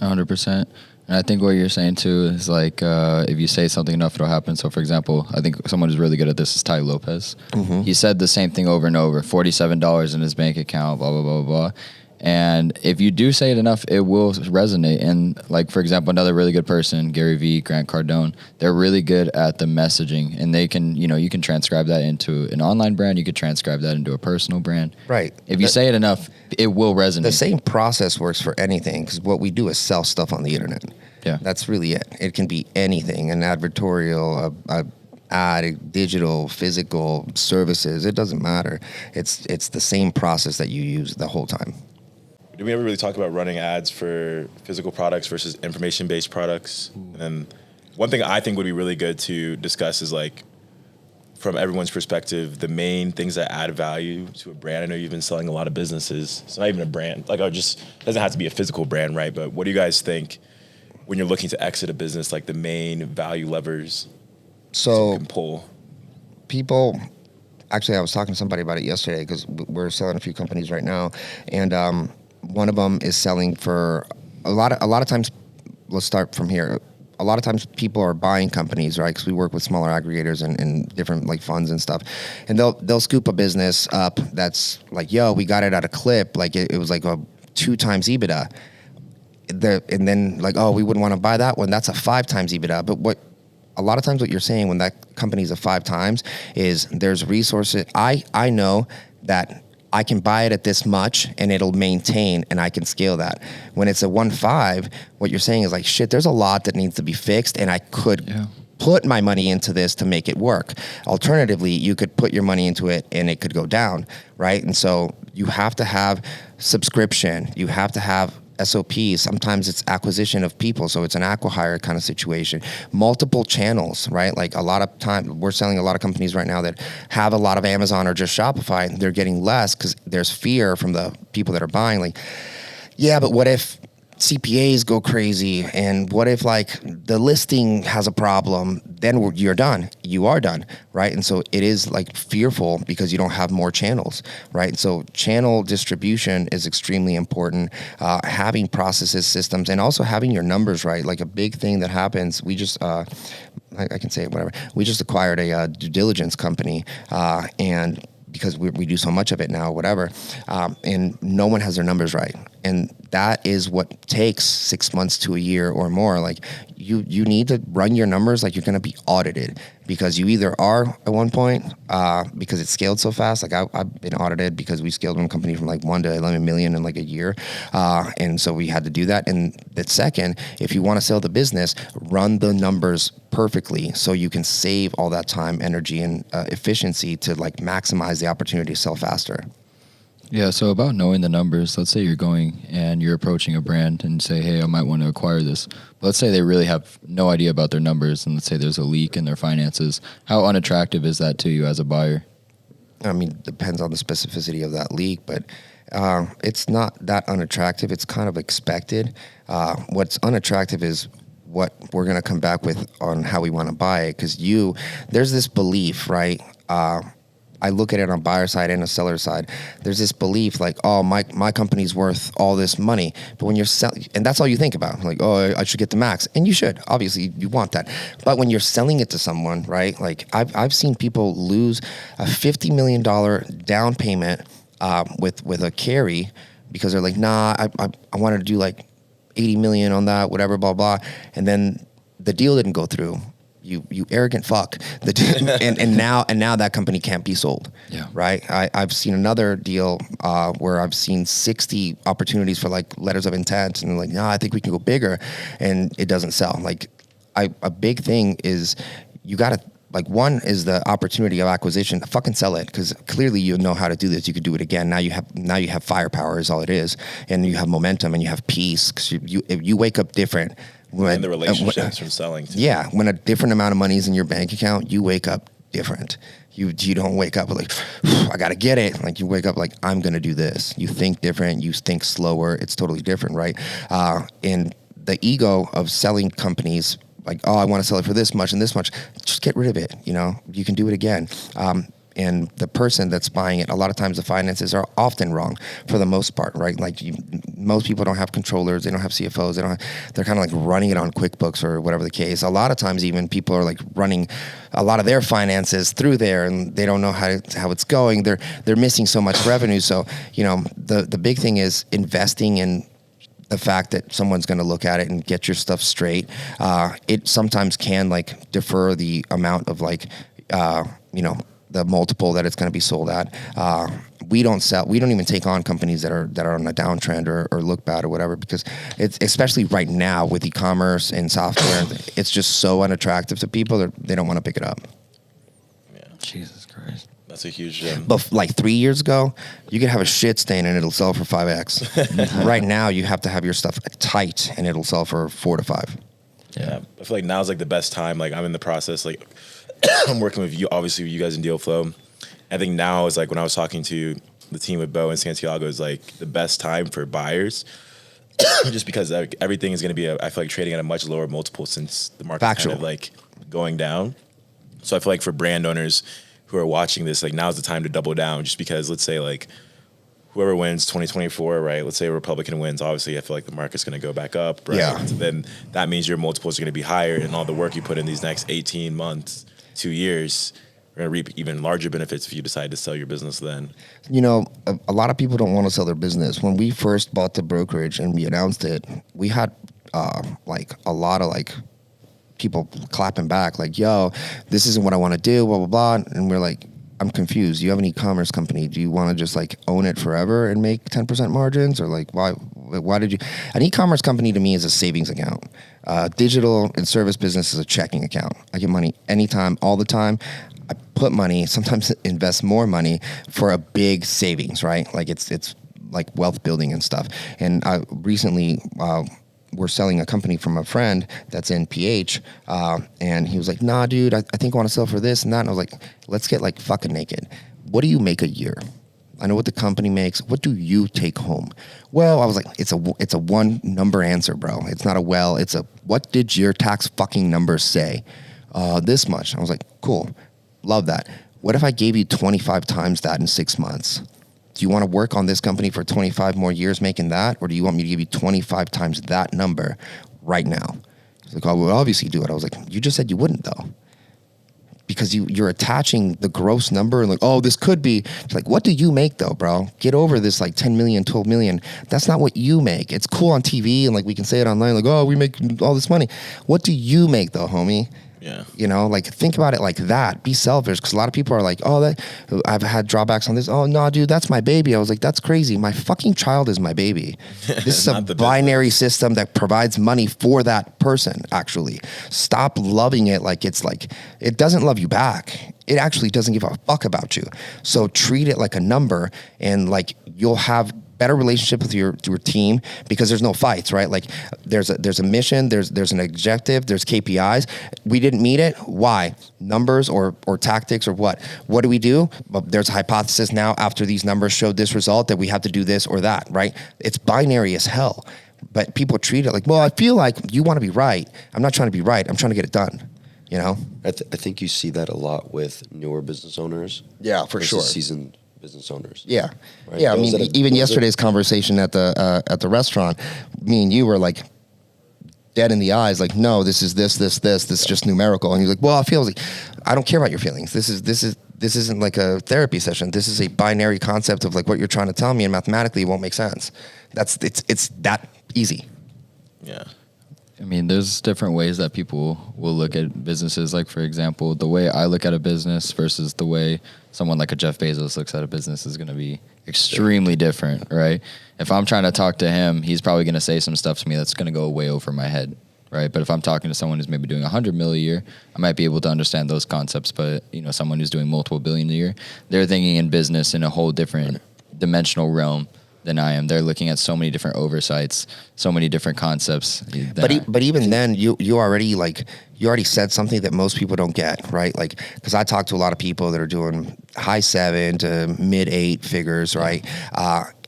Speaker 3: 100%. And I think what you're saying too is like, if you say something enough, it'll happen. So for example, I think someone who's really good at this is Ty Lopez. Mm-hmm. He said the same thing over and over, $47 in his bank account, blah, blah, blah, blah. And if you do say it enough, it will resonate. And like, for example, another really good person, Gary Vee, Grant Cardone, they're really good at the messaging, and they can, you can transcribe that into an online brand. You could transcribe that into a personal brand.
Speaker 1: Right.
Speaker 3: If you say it enough, it will resonate.
Speaker 1: The same process works for anything, because what we do is sell stuff on the internet.
Speaker 3: Yeah.
Speaker 1: That's really it. It can be anything, an advertorial, a ad, digital, physical, services. It doesn't matter. It's the same process that you use the whole time.
Speaker 2: Do we ever really talk about running ads for physical products versus information-based products? And then one thing I think would be really good to discuss is, like, from everyone's perspective, the main things that add value to a brand. I know you've been selling a lot of businesses. It's not even a brand. Like, it doesn't have to be a physical brand, right? But what do you guys think when you're looking to exit a business, like the main value levers
Speaker 1: so
Speaker 2: you can pull?
Speaker 1: People, actually, I was talking to somebody about it yesterday, because we're selling a few companies right now, and one of them is selling for a lot of times. Let's start from here. a lot of times people are buying companies, right? Because we work with smaller aggregators and different like funds and stuff, and they'll scoop a business up that's like, yo, we got it at a clip, like it was like a 2 times EBITDA. And then like, oh, we wouldn't want to buy that one. That's a 5 times EBITDA. But what a lot of times what you're saying when that company's a 5 times is there's resources. I know that I can buy it at this much and it'll maintain and I can scale that. When it's a 1.5, what you're saying is like, shit, there's a lot that needs to be fixed and I could put my money into this to make it work. Alternatively, you could put your money into it and it could go down, right? And so you have to have subscription. You have to have SOPs. Sometimes it's acquisition of people, so it's an acqui-hire kind of situation. Multiple channels, right? Like a lot of time, we're selling a lot of companies right now that have a lot of Amazon or just Shopify. They're getting less because there's fear from the people that are buying. Like, yeah, but what if CPAs go crazy, and what if like the listing has a problem? Then you're done. You are done, right? And so it is like fearful because you don't have more channels, right? And so channel distribution is extremely important. Having processes, systems, and also having your numbers right. Like a big thing that happens, we just I can say it, whatever. We just acquired a due diligence company, and because we do so much of it now, whatever, and no one has their numbers right. And that is what takes 6 months to a year or more. Like you need to run your numbers like you're going to be audited, because you either are at one point, because it scaled so fast. Like I've been audited because we scaled one company from like 1 to 11 million in like a year. And so we had to do that. And the second, if you want to sell the business, run the numbers perfectly so you can save all that time, energy, and efficiency to like maximize the opportunity to sell faster.
Speaker 3: Yeah, so about knowing the numbers, let's say you're going and you're approaching a brand and say, hey, I might want to acquire this. But let's say they really have no idea about their numbers, and let's say there's a leak in their finances. How unattractive is that to you as a buyer?
Speaker 1: I mean, depends on the specificity of that leak, but it's not that unattractive. It's kind of expected. What's unattractive is what we're going to come back with on how we want to buy it, because there's this belief, right? I look at it on buyer side and a seller side. There's this belief like, oh, my company's worth all this money. But when you're selling, and that's all you think about, like, oh, I should get the max. And you should, obviously you want that. But when you're selling it to someone, right? Like I've seen people lose a $50 million down payment with a carry because they're like, nah, I wanted to do like 80 million on that, whatever, blah, blah. And then the deal didn't go through. You arrogant fuck. And now that company can't be sold.
Speaker 3: Yeah.
Speaker 1: Right. I've seen another deal where I've seen 60 opportunities for like letters of intent, and like, no, I think we can go bigger, and it doesn't sell. Like, a big thing is you got to, like, one is the opportunity of acquisition. Fucking sell it, because clearly you know how to do this. You could do it again. Now you have firepower is all it is, and you have momentum and you have peace, because you wake up different.
Speaker 2: And the relationships from selling too.
Speaker 1: Yeah, when a different amount of money is in your bank account, you wake up different. You don't wake up like, I gotta get it. Like, you wake up like, I'm gonna do this. You think different. You think slower. It's totally different, right? And the ego of selling companies, like, oh, I want to sell it for this much and this much. Just get rid of it. You know, you can do it again. And the person that's buying it, a lot of times the finances are often wrong for the most part, right? Like, most people don't have controllers, they don't have CFOs, they're kind of like running it on QuickBooks or whatever the case. A lot of times even people are like running a lot of their finances through there, and they don't know how it's going. They're missing so much revenue. So, you know, the big thing is investing in the fact that someone's going to look at it and get your stuff straight. It sometimes can like defer the amount of like, you know, the multiple that it's going to be sold at. We don't even take on companies that are on a downtrend or look bad or whatever, because it's, especially right now with e-commerce and software, it's just so unattractive to people that they don't want to pick it up.
Speaker 2: Yeah.
Speaker 3: Jesus Christ.
Speaker 2: That's a huge
Speaker 1: But like 3 years ago, you could have a shit stain and it'll sell for 5x. Right now, you have to have your stuff tight and it'll sell for 4 to 5.
Speaker 2: Yeah. I feel like now's like the best time. Like, I'm in the process, like I'm working with you, obviously with you guys in Deal Flow. I think now is like when I was talking to the team with Bo and Santiago, is like the best time for buyers, just because everything is going to be, I feel like, trading at a much lower multiple since the market's kind of like going down. So I feel like for brand owners who are watching this, like, now's the time to double down, just because, let's say, like, whoever wins 2024, right? Let's say a Republican wins. Obviously, I feel like the market's going to go back up, right?
Speaker 1: Yeah.
Speaker 2: So then that means your multiples are going to be higher, and all the work you put in these next 18 months, 2 years, you're going to reap even larger benefits if you decide to sell your business then.
Speaker 1: You know, a lot of people don't want to sell their business. When we first bought the brokerage and we announced it, we had like a lot of like people clapping back, like, yo, this isn't what I want to do, blah, blah, blah. And we're like, I'm confused. You have an e-commerce company. Do you want to just like own it forever and make 10% margins? Or like, why did you? An e-commerce company to me is a savings account. Digital and service business is a checking account. I get money anytime, all the time. I put money, sometimes invest more money for a big savings, right? Like it's like wealth building and stuff. And I recently, we're selling a company from a friend that's in PH, and he was like, nah, dude, I think I want to sell for this and that. And I was like, let's get like fucking naked. What do you make a year? I know what the company makes. What do you take home? Well, I was like, it's a one number answer, bro. It's not a well, it's a, what did your tax fucking numbers say? This much. I was like, cool. Love that. What if I gave you 25 times that in 6 months? Do you want to work on this company for 25 more years making that? Or do you want me to give you 25 times that number right now? He's like, oh, we'll obviously do it. I was like, you just said you wouldn't though. Because you're attaching the gross number and like, oh, this could be. It's like, what do you make though, bro? Get over this like 10 million, 12 million. That's not what you make. It's cool on TV and like we can say it online like, oh, we make all this money. What do you make though, homie?
Speaker 2: Yeah.
Speaker 1: You know, like think about it like that. Be selfish, because a lot of people are like, oh, that I've had drawbacks on this. Oh no, dude, that's my baby. I was like, that's crazy. My fucking child is my baby. This is a binary system that provides money for that person. Actually, stop loving it like it's like it doesn't love you back. It actually doesn't give a fuck about you. So treat it like a number, and like you'll have better relationship with your team because there's no fights, right? Like there's a mission, there's an objective, there's KPIs. We didn't meet it. Why? Numbers or tactics or what? What do we do? Well, there's a hypothesis now after these numbers showed this result that we have to do this or that, right? It's binary as hell. But people treat it like, well, I feel like you want to be right. I'm not trying to be right. I'm trying to get it done. You know?
Speaker 4: I think you see that a lot with newer business owners.
Speaker 1: Yeah, for sure.
Speaker 4: Seasoned business owners.
Speaker 1: Yeah,
Speaker 4: right?
Speaker 1: Yeah. I mean, even yesterday's conversation at the restaurant, me and you were like dead in the eyes, like, no, this is this is just numerical. And you're like, well, I like, I don't care about your feelings. This isn't like a therapy session. This is a binary concept of like what you're trying to tell me, and mathematically it won't make sense. It's that easy.
Speaker 2: Yeah.
Speaker 3: I mean, there's different ways that people will look at businesses. Like, for example, the way I look at a business versus the way someone like a Jeff Bezos looks at a business is going to be extremely different, right? If I'm trying to talk to him, he's probably going to say some stuff to me that's going to go way over my head, right? But if I'm talking to someone who's maybe doing 100 mil a year, I might be able to understand those concepts. But, you know, someone who's doing multiple billion a year, they're thinking in business in a whole different dimensional realm than I am. They're looking at so many different oversights, so many different concepts.
Speaker 1: But even then, you already said something that most people don't get, right? Like, because I talk to a lot of people that are doing high 7 to mid 8 figures, right?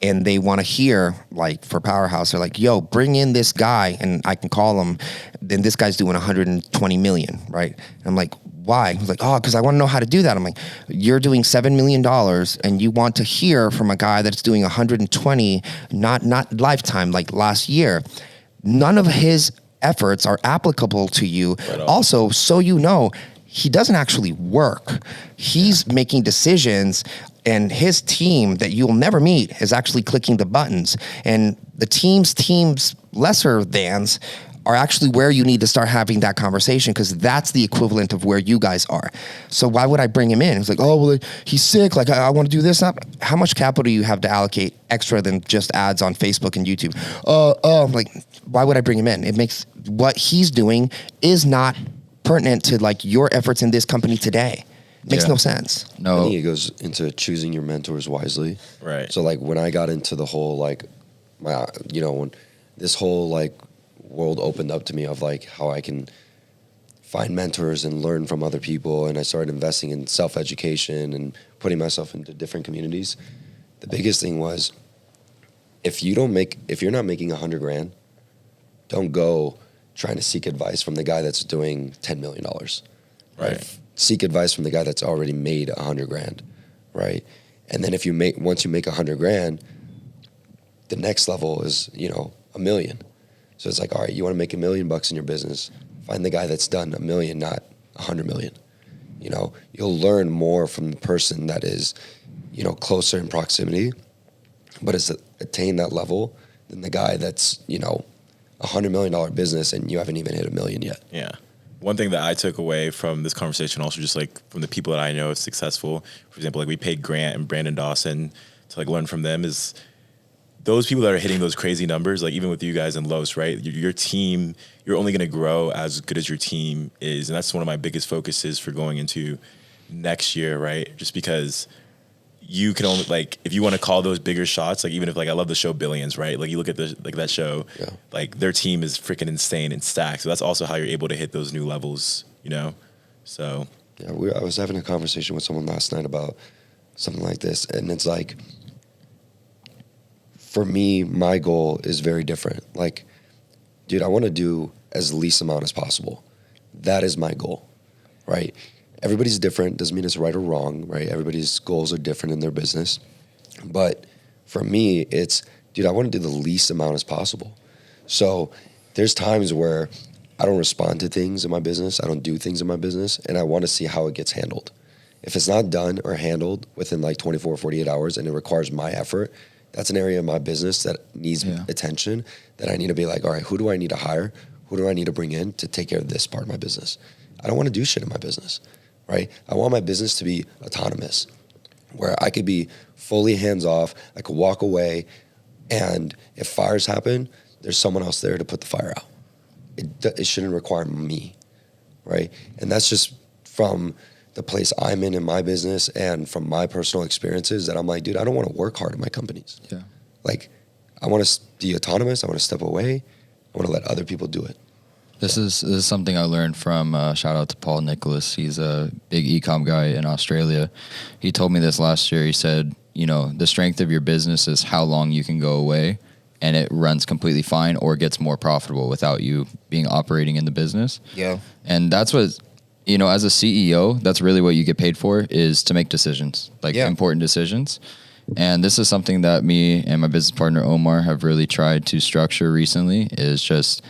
Speaker 1: And they want to hear, like, for Powerhouse, they're like, yo, bring in this guy, and I can call him. Then this guy's doing 120 million, right? And I'm like, why? He's like, oh, because I want to know how to do that. I'm like, you're doing $7 million and you want to hear from a guy that's doing 120, not lifetime, like last year. None of his efforts are applicable to you. Right. Also, so you know, he doesn't actually work. He's making decisions, and his team that you'll never meet is actually clicking the buttons. And the team's lesser thans are actually where you need to start having that conversation, because that's the equivalent of where you guys are. So why would I bring him in? It's like, oh, well, he's sick. Like, I want to do this. How much capital do you have to allocate extra than just ads on Facebook and YouTube? Like, why would I bring him in? It makes what he's doing is not pertinent to like your efforts in this company today. Makes no sense.
Speaker 3: No,
Speaker 4: I think it goes into choosing your mentors wisely.
Speaker 2: Right.
Speaker 4: So like when I got into the whole like, when this whole like world opened up to me of like how I can find mentors and learn from other people, and I started investing in self-education and putting myself into different communities. The biggest thing was if you're not making $100 grand, don't go trying to seek advice from the guy that's doing $10 million.
Speaker 2: Right.
Speaker 4: Seek advice from the guy that's already made $100 grand, right? And then once you make $100 grand, the next level is, $1 million. So it's like, all right, you want to make $1 million in your business, find the guy that's done $1 million, not 100 million. You'll learn more from the person that is, closer in proximity, but has attained that level than the guy that's, $100 million business and you haven't even hit $1 million yet.
Speaker 2: Yeah. One thing that I took away from this conversation, also just like from the people that I know successful, for example, like we paid Grant and Brandon Dawson to like learn from them, is those people that are hitting those crazy numbers, like even with you guys and Los, right? Your team, you're only going to grow as good as your team is. And that's one of my biggest focuses for going into next year, right? Just because you can only, like, if you want to call those bigger shots, like even if, like, I love the show Billions, right? Like you look at that show, like their team is freaking insane and stacked. So that's also how you're able to hit those new levels, So
Speaker 4: yeah, I was having a conversation with someone last night about something like this, and it's like, for me, my goal is very different. Like, dude, I want to do as least amount as possible. That is my goal, right? Everybody's different. Doesn't mean it's right or wrong, right? Everybody's goals are different in their business. But for me, it's, dude, I want to do the least amount as possible. So there's times where I don't respond to things in my business. I don't do things in my business, and I want to see how it gets handled. If it's not done or handled within like 24, 48 hours and it requires my effort, that's an area of my business that needs attention, that I need to be like, all right, who do I need to hire? Who do I need to bring in to take care of this part of my business? I don't want to do shit in my business, right? I want my business to be autonomous, where I could be fully hands-off. I could walk away, and if fires happen, there's someone else there to put the fire out. It shouldn't require me, right? And that's just from the place I'm in my business and from my personal experiences, that I'm like, dude, I don't want to work hard in my companies.
Speaker 3: Yeah.
Speaker 4: Like, I want to be autonomous. I want to step away. I want to let other people do it.
Speaker 3: This is something I learned from, shout out to Paul Nicholas. He's a big e-com guy in Australia. He told me this last year. He said, the strength of your business is how long you can go away and it runs completely fine or gets more profitable without you being operating in the business.
Speaker 1: Yeah.
Speaker 3: And that's what, as a CEO, that's really what you get paid for, is to make decisions, important decisions. And this is something that me and my business partner, Omar, have really tried to structure recently, is just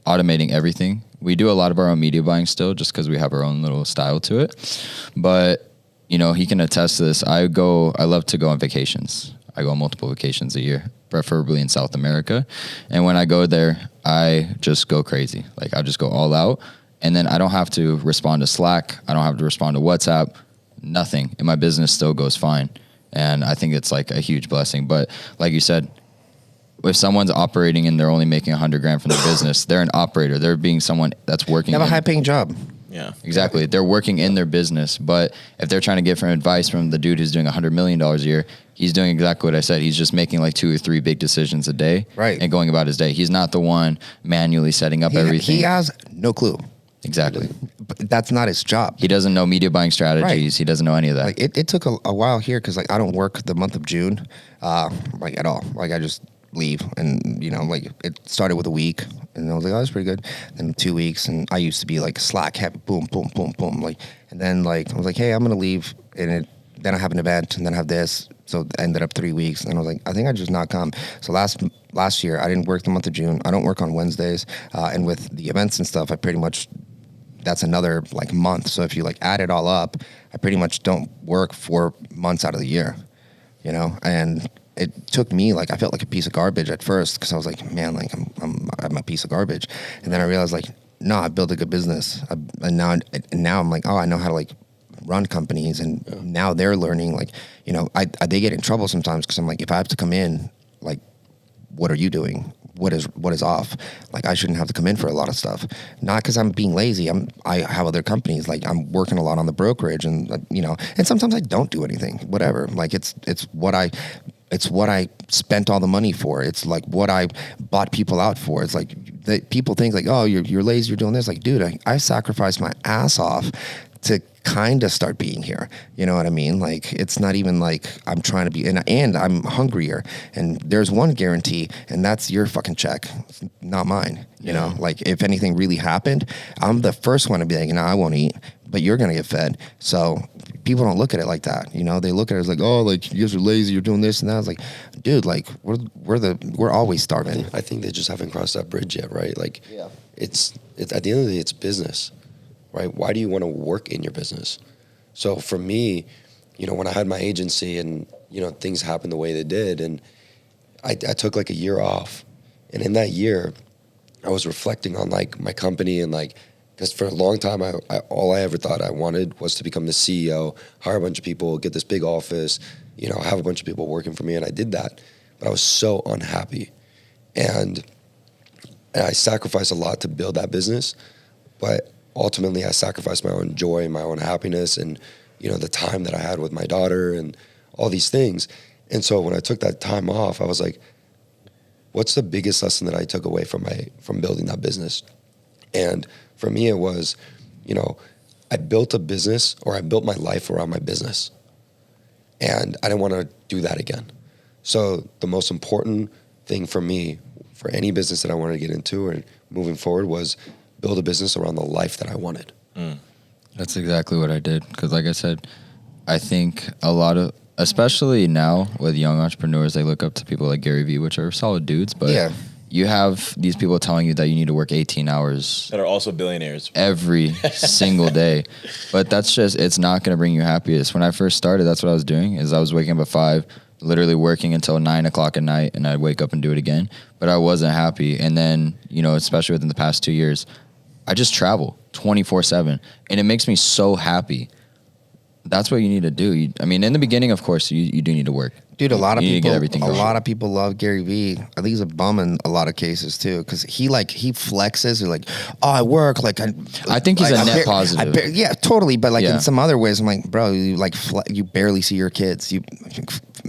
Speaker 3: automating everything. We do a lot of our own media buying still, just because we have our own little style to it. But, he can attest to this. I love to go on vacations. I go on multiple vacations a year, preferably in South America. And when I go there, I just go crazy. Like, I just go all out. And then I don't have to respond to Slack. I don't have to respond to WhatsApp, nothing. And my business still goes fine. And I think it's like a huge blessing. But like you said, if someone's operating and they're only making $100,000 from their business, they're an operator. They're being someone that's working.
Speaker 1: They have a high-paying job.
Speaker 2: Yeah,
Speaker 3: exactly. They're working in their business. But if they're trying to get from advice from the dude who's doing $100 million a year, he's doing exactly what I said. He's just making like 2 or 3 big decisions a day,
Speaker 1: right,
Speaker 3: and going about his day. He's not the one manually setting up everything.
Speaker 1: He has no clue.
Speaker 3: Exactly.
Speaker 1: But that's not his job.
Speaker 3: He doesn't know media buying strategies. Right. He doesn't know any of that.
Speaker 1: Like it took a while here because I don't work the month of June, at all. Like I just leave, and it started with a week, and I was like, oh, that's pretty good. Then 2 weeks, and I used to be like Slack heavy, boom, boom, boom, boom, and then I was like, hey, I'm gonna leave, and then I have an event, and then I have this. So it ended up 3 weeks, and I was like, I think I just not come. So last year, I didn't work the month of June. I don't work on Wednesdays, and with the events and stuff, I pretty much, that's another month. So if you add it all up, I pretty much don't work 4 months out of the year, and it took me I felt like a piece of garbage at first, because I was like, man, I'm a piece of garbage. And then I realized no, I built a good business. And now I'm like, oh, I know how to run companies, and now they're learning, they get in trouble sometimes, because I'm like, if I have to come in, what are you doing? What is off? I shouldn't have to come in for a lot of stuff. Not because I'm being lazy. I have other companies. I'm working a lot on the brokerage, and and sometimes I don't do anything. Whatever. It's what I spent all the money for. It's what I bought people out for. It's people think oh, you're lazy, you're doing this. Dude, I sacrificed my ass off to kind of start being here. You know what I mean? Like, it's not even like I'm trying to be, and I'm hungrier. And there's one guarantee, and that's your fucking check, not mine. You know, like if anything really happened, I'm the first one to be like, no, I won't eat, but you're going to get fed. So people don't look at it like that. You know, they look at it as like, oh, like you guys are lazy, you're doing this and that. I was like, dude, like we're always starving.
Speaker 4: I think they just haven't crossed that bridge yet, right? Like, it's at the end of the day, it's business, right? Why do you want to work in your business? So for me, you know, when I had my agency and, you know, things happened the way they did, and I took like a year off. And in that year, I was reflecting on like my company and like, because for a long time, all I ever thought I wanted was to become the CEO, hire a bunch of people, get this big office, you know, have a bunch of people working for me. And I did that, but I was so unhappy. And I sacrificed a lot to build that business, but ultimately I sacrificed my own joy, my own happiness, and, you know, the time that I had with my daughter and all these things. And so when I took that time off, I was like, what's the biggest lesson that I took away from building that business? And for me, it was, you know, I built a business, or I built my life around my business. And I didn't want to do that again. So the most important thing for me, for any business that I wanted to get into or moving forward, was build a business around the life that I wanted.
Speaker 3: That's exactly what I did. Because like I said, I think a lot of, especially now with young entrepreneurs, they look up to people like Gary Vee, which are solid dudes, but you have these people telling you that you need to work 18 hours.
Speaker 2: That are also billionaires.
Speaker 3: Every single day. But that's just, it's not going to bring you happiness. When I first started, that's what I was doing, is I was waking up at 5, literally working until 9 o'clock at night, and I'd wake up and do it again. But I wasn't happy. And then, you know, especially within the past 2 years, I just travel 24/7, and it makes me so happy. That's what you need to do. I mean, in the beginning, of course, you do need to work.
Speaker 1: Dude, a lot of
Speaker 3: people
Speaker 1: people love Gary Vee. I think he's a bum in a lot of cases too, because he flexes. He's like, oh, I work. Like
Speaker 3: I think he's a net positive.
Speaker 1: Yeah, totally. But like in some other ways, I'm like, bro, you like you barely see your kids. You,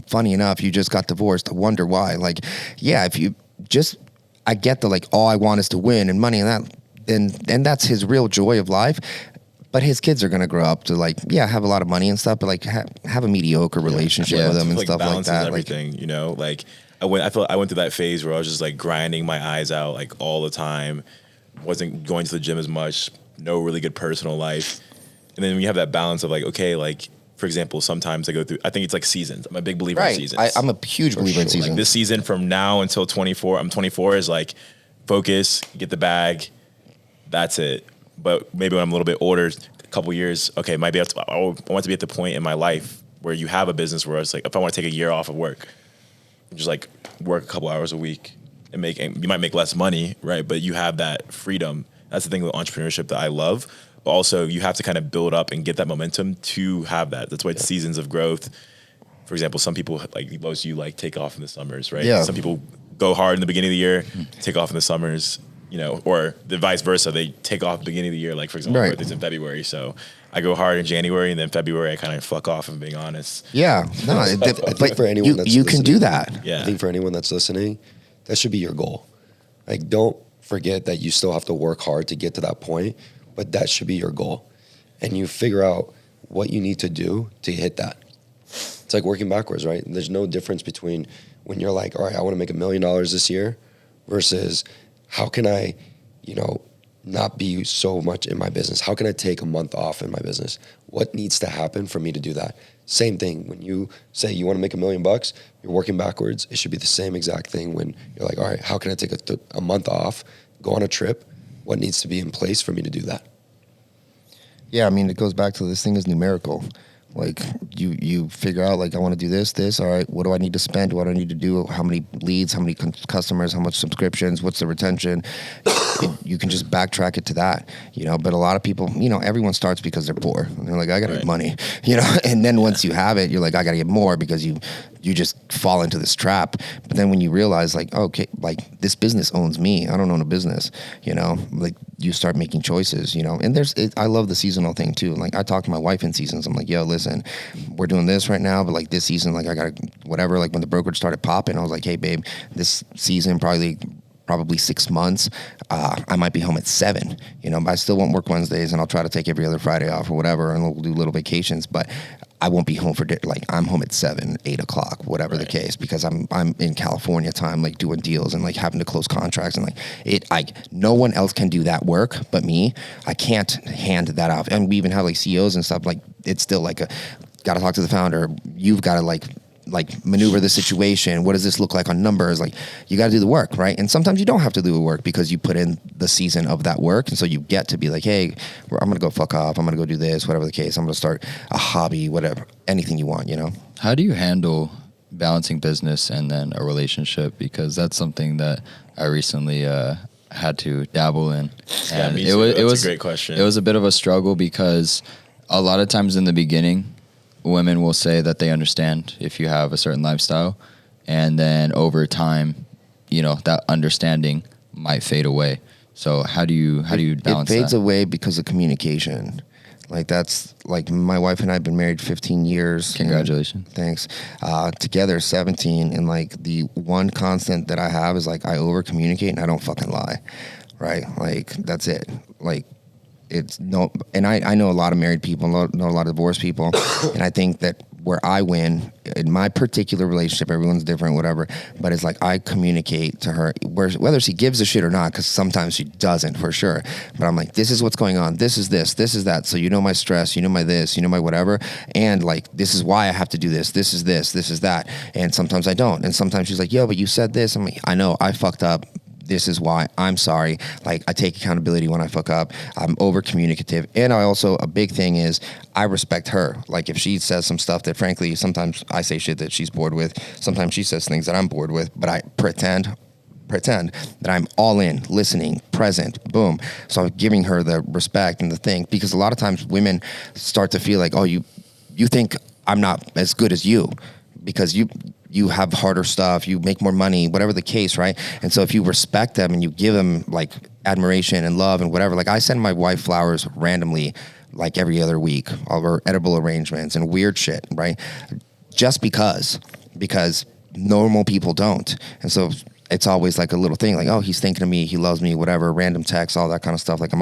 Speaker 1: funny enough, you just got divorced. I wonder why. Like, yeah, if you just, I get the like, all I want is to win and money and that, and that's his real joy of life. But his kids are going to grow up to like, have a lot of money and stuff, but like have a mediocre relationship with them and
Speaker 2: like
Speaker 1: stuff like that.
Speaker 2: Everything, you know, like I went through that phase where I was just like grinding my eyes out like all the time, wasn't going to the gym as much, no really good personal life. And then when you have that balance of like, okay, like for example, sometimes I go through, I think it's like seasons. I'm a big believer in seasons.
Speaker 1: I'm a huge believer in seasons.
Speaker 2: Like this season from now until 24, I'm 24 is like focus, get the bag, that's it. But maybe when I'm a little bit older, a couple years, okay, maybe I want to be at the point in my life where you have a business where it's like, if I want to take a year off of work, just like work a couple hours a week and you might make less money, right? But you have that freedom. That's the thing with entrepreneurship that I love. But also you have to kind of build up and get that momentum to have that. That's why it's seasons of growth. For example, some people like most you like take off in the summers, right?
Speaker 1: Yeah.
Speaker 2: Some people go hard in the beginning of the year, take off in the summers. You know, or the vice versa. They take off at the beginning of the year. Like, for example, my birthday's in February. So I go hard in January, and then February I kind of fuck off, if I'm being honest.
Speaker 1: Yeah. No,
Speaker 4: I think for anyone that's
Speaker 1: you
Speaker 4: listening,
Speaker 1: can do that.
Speaker 2: Yeah.
Speaker 4: I think for anyone that's listening, that should be your goal. Like, don't forget that you still have to work hard to get to that point, but that should be your goal. And you figure out what you need to do to hit that. It's like working backwards, right? There's no difference between when you're like, all right, I want to make $1 million this year versus how can I, you know, not be so much in my business? How can I take a month off in my business? What needs to happen for me to do that? Same thing. When you say you want to make $1 million, you're working backwards. It should be the same exact thing when you're like, all right, how can I take a month off, go on a trip? What needs to be in place for me to do that?
Speaker 1: Yeah, I mean, it goes back to this thing is numerical. Like you figure out like I want to do this. All right, what do I need to spend? What do I need to do? How many leads? How many customers? How much subscriptions? What's the retention? You can just backtrack it to that, you know. But a lot of people, you know, everyone starts because they're poor. And they're like, I gotta get money, you know. And then once you have it, you're like, I gotta get more because you just fall into this trap. But then when you realize like, okay, like this business owns me. I don't own a business, you know. Like you start making choices, you know. And I love the seasonal thing too. Like I talk to my wife in seasons. I'm like, yo, listen, we're doing this right now, but like this season, like I gotta whatever. Like when the brokerage started popping, I was like, hey babe, this season probably probably 6 months, I might be home at 7, but I still won't work Wednesdays, and I'll try to take every other Friday off or whatever, and we'll do little vacations, but I won't be home for like I'm home at 7, 8 o'clock, whatever the case, because I'm in California time, like doing deals and like having to close contracts and no one else can do that work but me. I can't hand that off. And we even have like CEOs and stuff, like it's still like got to talk to the founder. You've got to like maneuver the situation. What does this look like on numbers? Like you got to do the work, right? And sometimes you don't have to do the work because you put in the season of that work. And so you get to be like, hey, I'm going to go fuck off. I'm going to go do this, whatever the case. I'm going to start a hobby, whatever, anything you want,
Speaker 3: How do you handle balancing business and then a relationship? Because that's something that I recently had to dabble in.
Speaker 2: And
Speaker 3: it was
Speaker 2: a great question.
Speaker 3: It was a bit of a struggle because a lot of times in the beginning, women will say that they understand if you have a certain lifestyle, and then over time, that understanding might fade away. So how do you balance that?
Speaker 1: It fades away because of communication. Like that's like my wife and I have been married 15 years.
Speaker 3: Congratulations.
Speaker 1: Thanks. Together 17, and like the one constant that I have is like I over communicate and I don't fucking lie. Right? Like that's it. Like it's no, and I know a lot of married people, know a lot of divorced people, and I think that where I win in my particular relationship, everyone's different, whatever, but it's like I communicate to her whether she gives a shit or not, because sometimes she doesn't for sure, but I'm like, this is what's going on, this is that, so my stress, my this, my whatever, and like this is why I have to do this is that, and sometimes I don't, and sometimes she's like, yo, but you said this. I'm like, I know, I fucked up. This is why. I'm sorry. Like I take accountability when I fuck up. I'm over communicative. And I also, a big thing is I respect her. Like if she says some stuff that frankly, sometimes I say shit that she's bored with. Sometimes she says things that I'm bored with, but I pretend that I'm all in, listening, present, boom. So I'm giving her the respect and the thing, because a lot of times women start to feel like, oh, you think I'm not as good as you because you have harder stuff, you make more money, whatever the case, right? And so if you respect them and you give them like admiration and love and whatever, like I send my wife flowers randomly like every other week, all of her edible arrangements and weird shit, right? Just because normal people don't. And so it's always like a little thing like, oh, he's thinking of me, he loves me, whatever, random texts, all that kind of stuff. Like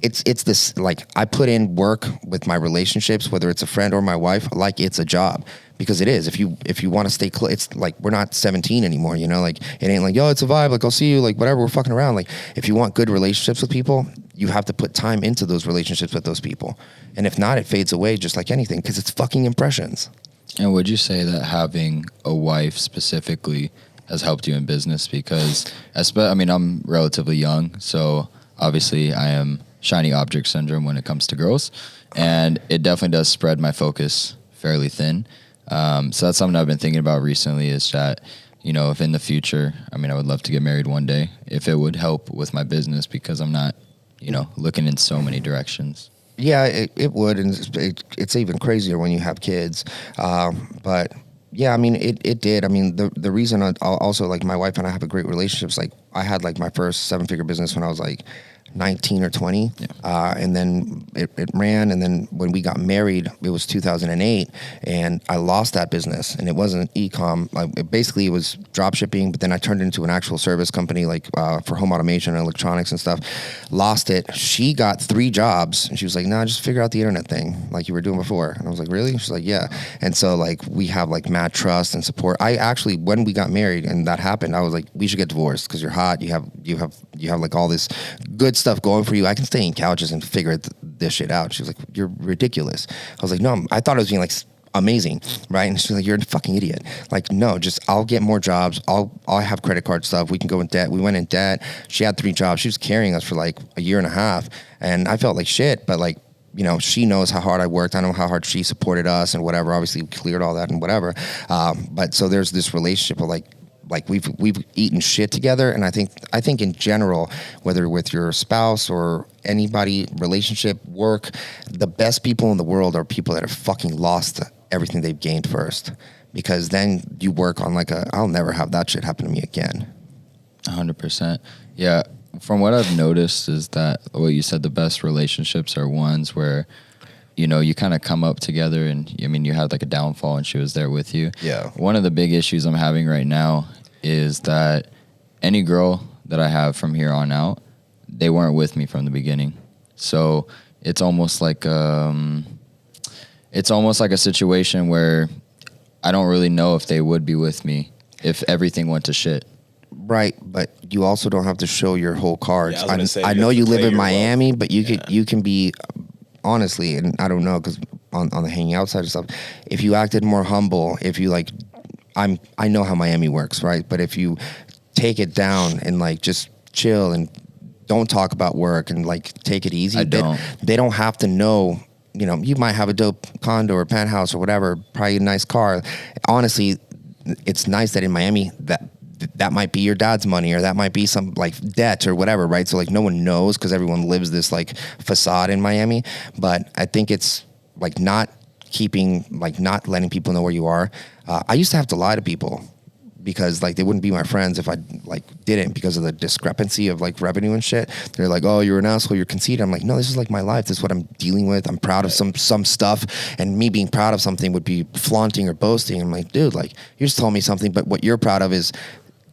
Speaker 1: it's this, like I put in work with my relationships, whether it's a friend or my wife, like it's a job. Because it is. If you want to stay close, it's like we're not 17 anymore, like it ain't like, yo, it's a vibe, like I'll see you, like whatever, we're fucking around. Like if you want good relationships with people, you have to put time into those relationships with those people. And if not, it fades away just like anything, because it's fucking impressions.
Speaker 3: And would you say that having a wife specifically has helped you in business? Because I'm relatively young, so obviously I am shiny object syndrome when it comes to girls, and it definitely does spread my focus fairly thin. So that's something I've been thinking about recently, is that, if in the future, I would love to get married one day, if it would help with my business, because I'm not, looking in so many directions.
Speaker 1: Yeah, it would. And it's even crazier when you have kids. But yeah, it did. The reason I also, like my wife and I have a great relationship is like I had like my first 7-figure business when I was like 19 or 20. Yeah. And then it ran. And then when we got married, it was 2008, and I lost that business, and it wasn't e-com. It was drop shipping, but then I turned it into an actual service company, like for home automation and electronics and stuff. Lost it. She got 3 jobs, and she was like, nah, just figure out the internet thing like you were doing before. And I was like, really? She's like, yeah. And so like we have like mad trust and support. I actually, when we got married and that happened, I was like, we should get divorced because you're hot. You have like all this good stuff going for you. I can stay in couches and figure this shit out. She was like, you're ridiculous. I was like, no, I thought it was being like amazing, right? And she's like, you're a fucking idiot. Like, no, just I'll get more jobs. I'll have credit card stuff. We can go in debt. We went in debt. She had 3 jobs. She was carrying us for like a year and a half, and I felt like shit, but like, she knows how hard I worked. I know how hard she supported us and whatever. Obviously we cleared all that and whatever. But so there's this relationship of like we've eaten shit together, and I think in general, whether with your spouse or anybody, relationship, work, the best people in the world are people that have fucking lost everything they've gained first, because then you work on like I'll never have that shit happen to me again.
Speaker 3: 100%. Yeah. From what I've noticed is that what you said, the best relationships are ones where, you kind of come up together, and you had like a downfall and she was there with you.
Speaker 1: Yeah.
Speaker 3: One of the big issues I'm having right now is that any girl that I have from here on out, they weren't with me from the beginning. So it's almost like a situation where I don't really know if they would be with me if everything went to shit.
Speaker 1: Right, but you also don't have to show your whole cards.
Speaker 2: Yeah, I was gonna say,
Speaker 1: I
Speaker 2: you
Speaker 1: know
Speaker 2: have to
Speaker 1: you live
Speaker 2: play
Speaker 1: in
Speaker 2: your
Speaker 1: Miami,
Speaker 2: wealth.
Speaker 1: but you can be honestly, and I don't know because on the hanging out side of stuff, if you acted more humble, if you like, I know how Miami works, right? But if you take it down and like just chill and don't talk about work and like take it easy, they don't have to know. You know, you might have a dope condo or penthouse or whatever, probably a nice car. Honestly, it's nice that in Miami that might be your dad's money or that might be some like debt or whatever, right? So like no one knows because everyone lives this like facade in Miami. But I think it's like not letting people know where you are. I used to have to lie to people because like they wouldn't be my friends if I like didn't because of the discrepancy of like revenue and shit. They're like, oh, you're an asshole, you're conceited. I'm like, no, this is like my life. This is what I'm dealing with. I'm proud of some stuff, and me being proud of something would be flaunting or boasting. I'm like, dude, like you just told me something, but what you're proud of is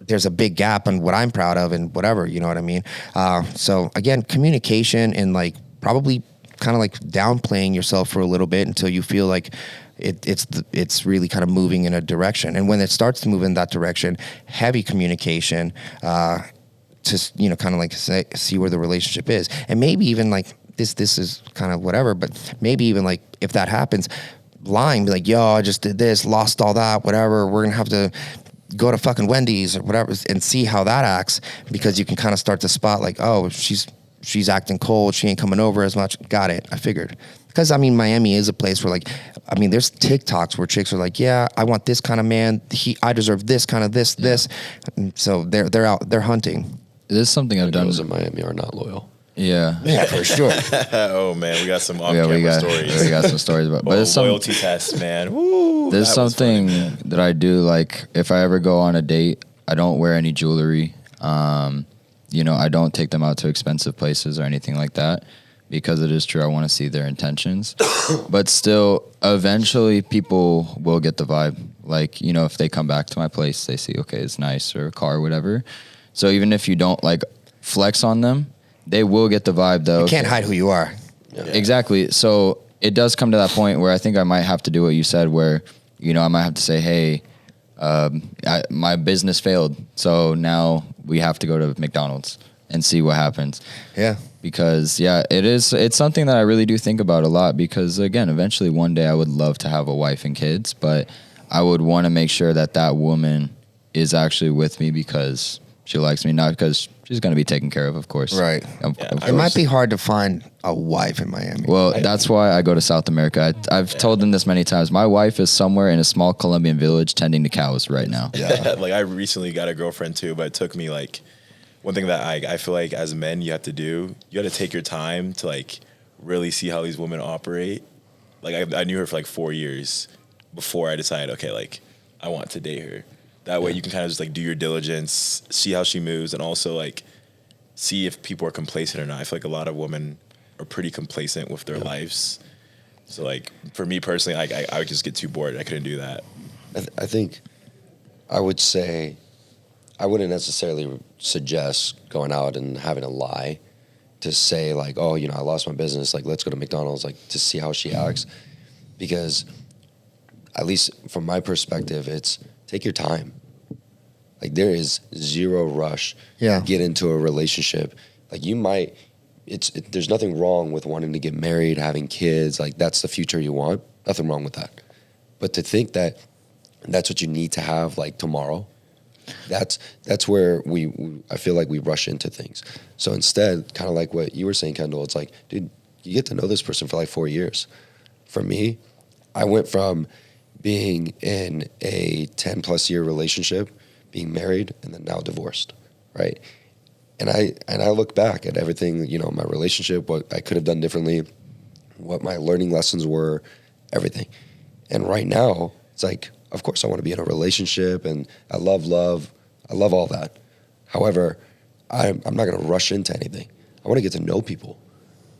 Speaker 1: there's a big gap on what I'm proud of and whatever, you know what I mean? So again, communication and like probably kind of like downplaying yourself for a little bit until you feel like it's really kind of moving in a direction. And when it starts to move in that direction, heavy communication, to, you know, kind of like see where the relationship is. And maybe even like this is kind of whatever, but maybe even like if that happens, lying, be like, yo, I just did this, lost all that, whatever. We're going to have to go to fucking Wendy's or whatever and see how that acts, because you can kind of start to spot like, oh, she's acting cold. She ain't coming over as much. Got it. I figured. Because, I mean, Miami is a place where, like, I mean, there's TikToks where chicks are like, yeah, I want this kind of man. I deserve this kind of this. And so they're out, they're hunting.
Speaker 3: This is something I've done.
Speaker 4: Girls in Miami are not loyal.
Speaker 3: Yeah.
Speaker 1: Yeah, for sure.
Speaker 2: Oh man, we got some off-camera stories.
Speaker 3: We got some stories about, but it's
Speaker 2: loyalty test, man. Woo,
Speaker 3: there's
Speaker 2: that was funny,
Speaker 3: something
Speaker 2: man.
Speaker 3: that I do. Like if I ever go on a date, I don't wear any jewelry. You know, I don't take them out to expensive places or anything like that, because it is true I want to see their intentions. But still, eventually people will get the vibe. Like, you know, if they come back to my place, they see, okay, it's nice, or a car or whatever. So even if you don't like flex on them, they will get the vibe though.
Speaker 1: You can't hide who you are.
Speaker 4: Yeah.
Speaker 3: Exactly. So it does come to that point where I think I might have to do what you said, where, you know, I might have to say, hey, my business failed, so now we have to go to McDonald's and see what happens.
Speaker 1: Yeah.
Speaker 3: Because it's something that I really do think about a lot, because again, eventually one day I would love to have a wife and kids, but I would want to make sure that that woman is actually with me because she likes me, not because she's going to be taken care of course.
Speaker 1: Right.
Speaker 3: Of
Speaker 1: It
Speaker 3: course.
Speaker 1: might be hard to find a wife in Miami.
Speaker 3: Well, that's why I go to South America. I've told them this many times. My wife is somewhere in a small Colombian village tending to cows right now.
Speaker 2: Yeah. Like I recently got a girlfriend too, but it took me like, one thing that I feel like as men you have to do, you got to take your time to like really see how these women operate. Like I knew her for like 4 years before I decided, okay, like I want to date her. That way you can kind of just like do your diligence, see how she moves, and also like see if people are complacent or not. I feel like a lot of women are pretty complacent with their lives. So like for me personally, I would just get too bored. I couldn't do that.
Speaker 4: I think I would say I wouldn't necessarily suggest going out and having a lie to say like, oh, you know, I lost my business. Like, let's go to McDonald's, like to see how she acts. Because at least from my perspective, it's take your time. Like there is zero rush to get into a relationship. Like you might, there's nothing wrong with wanting to get married, having kids. Like that's the future you want. Nothing wrong with that. But to think that that's what you need to have like tomorrow, that's where I feel like we rush into things. So instead, kind of like what you were saying, Kendall, it's like, dude, you get to know this person for like 4 years. For me, I went from being in a 10 plus year relationship, being married, and then now divorced, right? And I look back at everything, you know, my relationship, what I could have done differently, what my learning lessons were, everything. And right now, it's like, of course I want to be in a relationship, and I love love. I love all that. However, I'm not going to rush into anything. I want to get to know people,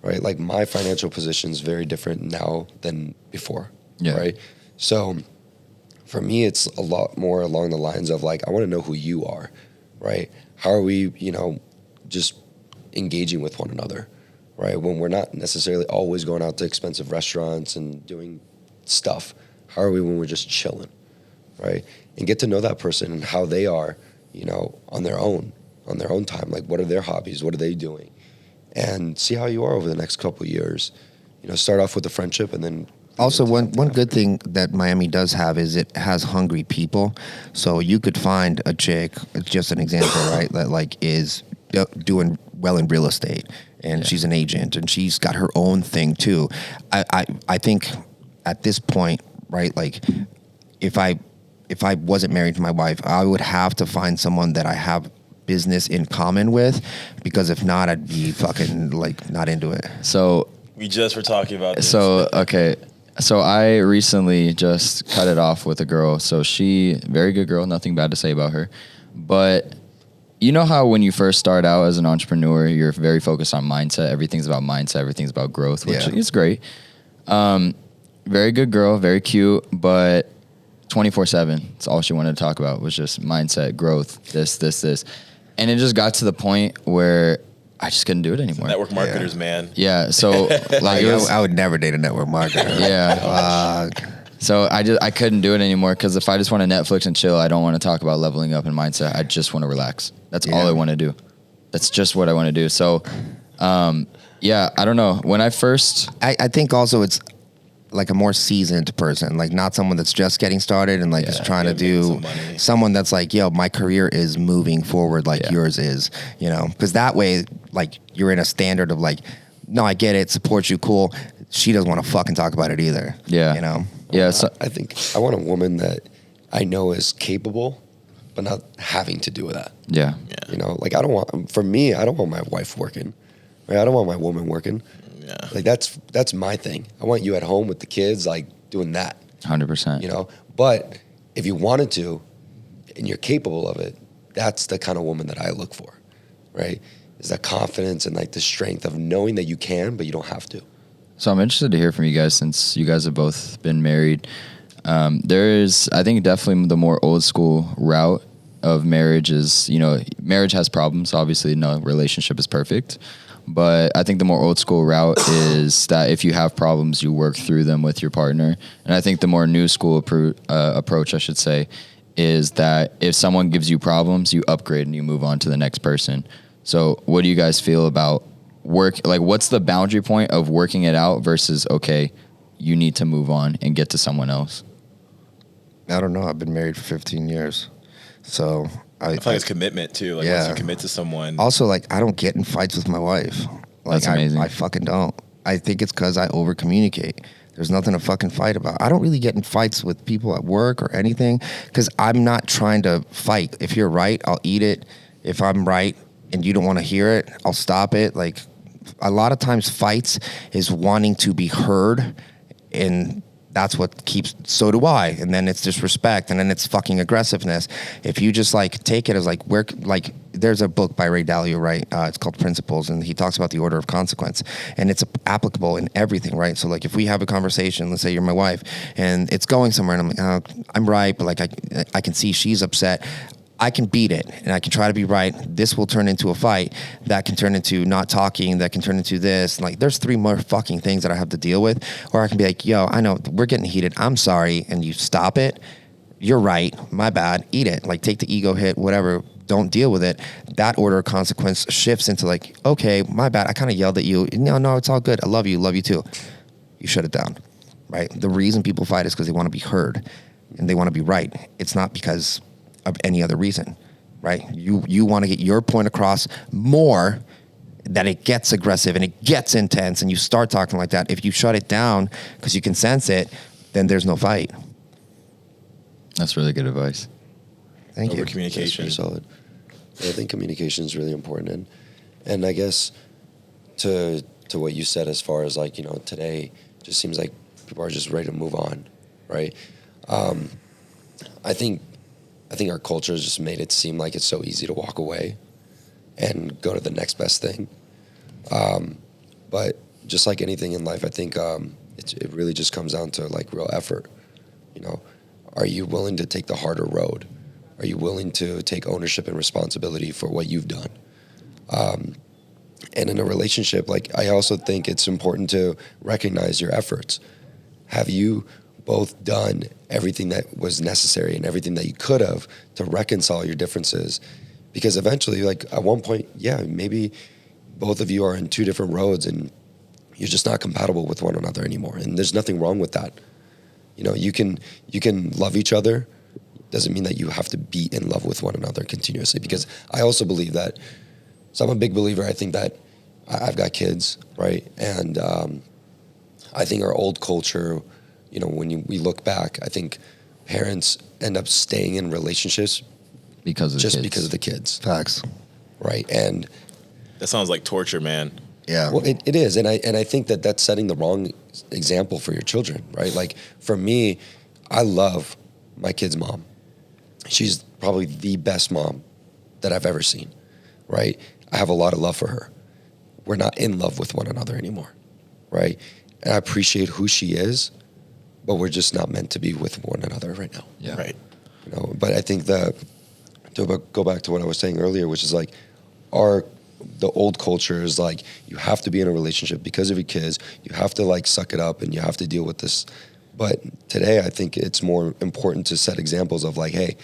Speaker 4: right? Like my financial position is very different now than before, right? So for me, it's a lot more along the lines of like, I want to know who you are, right? How are we, just engaging with one another, right? When we're not necessarily always going out to expensive restaurants and doing stuff, how are we when we're just chilling, right? And get to know that person and how they are, on their own time. Like, what are their hobbies? What are they doing? And see how you are over the next couple of years. Start off with a friendship and then.
Speaker 1: Also, one good thing that Miami does have is it has hungry people. So you could find a chick, just an example, right, that like is doing well in real estate, and she's an agent, and she's got her own thing too. I think at this point, right, like if I wasn't married to my wife, I would have to find someone that I have business in common with, because if not, I'd be fucking like not into it.
Speaker 3: So
Speaker 2: we just were talking about this.
Speaker 3: So I recently just cut it off with a girl. So she, very good girl, nothing bad to say about her. But you know how when you first start out as an entrepreneur, you're very focused on mindset. Everything's about mindset. Everything's about growth, which is great. Very good girl, very cute, but 24/7. That's all she wanted to talk about was just mindset, growth, this. And it just got to the point where I just couldn't do it anymore.
Speaker 2: Network marketers, man.
Speaker 3: Yeah. So like
Speaker 1: I would never date a network marketer.
Speaker 3: Yeah. So I couldn't do it anymore, because if I just want to Netflix and chill, I don't want to talk about leveling up in mindset. I just want to relax. That's all I want to do. That's just what I want to do. So, I don't know. When I first,
Speaker 1: I think also it's like a more seasoned person, like not someone that's just getting started and like is trying to do someone that's like, yo, my career is moving forward like yours is, because that way, like you're in a standard of like, no, I get it, support you, cool. She doesn't want to fucking talk about it either.
Speaker 3: Yeah. Yeah. So
Speaker 4: I think I want a woman that I know is capable, but not having to do with that.
Speaker 3: Yeah.
Speaker 4: Like I don't want my wife working. Right? I don't want my woman working. Yeah. Like that's my thing. I want you at home with the kids, like doing that.
Speaker 3: 100%.
Speaker 4: But if you wanted to, and you're capable of it, that's the kind of woman that I look for, right? Is that confidence and like the strength of knowing that you can, but you don't have to.
Speaker 3: So I'm interested to hear from you guys, since you guys have both been married. There is, I think, definitely the more old school route of marriage is, marriage has problems. Obviously, no relationship is perfect. But I think the more old school route is that if you have problems, you work through them with your partner. And I think the more new school approach, I should say, is that if someone gives you problems, you upgrade and you move on to the next person. So what do you guys feel about work? Like, what's the boundary point of working it out versus, okay, you need to move on and get to someone else?
Speaker 1: I don't know. I've been married for 15 years. So
Speaker 2: I feel like it's commitment too. Like once you commit to someone.
Speaker 1: Also, like I don't get in fights with my wife. Like
Speaker 3: That's amazing.
Speaker 1: I fucking don't. I think it's because I over communicate. There's nothing to fucking fight about. I don't really get in fights with people at work or anything, because I'm not trying to fight. If you're right, I'll eat it. If I'm right and you don't want to hear it, I'll stop it. Like a lot of times fights is wanting to be heard, and that's what keeps, so do I. And then it's disrespect, and then it's fucking aggressiveness. If you just like take it as like, there's a book by Ray Dalio, right? It's called Principles, and he talks about the order of consequence, and it's applicable in everything, right? So like if we have a conversation, let's say you're my wife, and it's going somewhere, and I'm like, oh, I'm right, but like I can see she's upset. I can beat it, and I can try to be right. This will turn into a fight. That can turn into not talking. That can turn into this. Like, there's 3 more fucking things that I have to deal with. Or I can be like, yo, I know, we're getting heated. I'm sorry. And you stop it. You're right. My bad. Eat it. Like, take the ego hit, whatever. Don't deal with it. That order of consequence shifts into like, okay, my bad. I kind of yelled at you. No, it's all good. I love you. Love you too. You shut it down, right? The reason people fight is because they want to be heard and they want to be right. It's not because of any other reason, right? You want to get your point across more, that it gets aggressive and it gets intense, and you start talking like that. If you shut it down because you can sense it, then there's no fight.
Speaker 3: That's really good advice.
Speaker 1: Thank you.
Speaker 2: Communication.
Speaker 4: That's pretty solid. Yeah, I think communication is really important, and I guess to what you said as far as like, today just seems like people are just ready to move on, right? I think our culture has just made it seem like it's so easy to walk away and go to the next best thing. But just like anything in life, I think it really just comes down to like real effort. Are you willing to take the harder road? Are you willing to take ownership and responsibility for what you've done? And in a relationship, like, I also think it's important to recognize your efforts. Have you both done everything that was necessary and everything that you could have to reconcile your differences? Because eventually, like, at one point, yeah, maybe both of you are in two different roads and you're just not compatible with one another anymore. And there's nothing wrong with that. You know, you can love each other. Doesn't mean that you have to be in love with one another continuously. Because I also believe that, so I'm a big believer, I think that I've got kids, right? And I think our old culture, you know, when we look back, I think parents end up staying in relationships
Speaker 3: because of
Speaker 4: because of the kids.
Speaker 1: Facts.
Speaker 4: Right. And
Speaker 2: That sounds like torture, man.
Speaker 1: Yeah.
Speaker 4: well, it is. And I think that that's setting the wrong example for your children, right? Like, for me, I love my kid's mom. She's probably the best mom that I've ever seen, right? I have a lot of love for her. We're not in love with one another anymore, right? And I appreciate who she is, but we're just not meant to be with one another right now.
Speaker 3: Yeah.
Speaker 2: Right.
Speaker 4: You know, but I think that, to go back to what I was saying earlier, which is like, the old culture is like, you have to be in a relationship because of your kids. You have to, like, suck it up and you have to deal with this. But today, I think it's more important to set examples of, like, hey,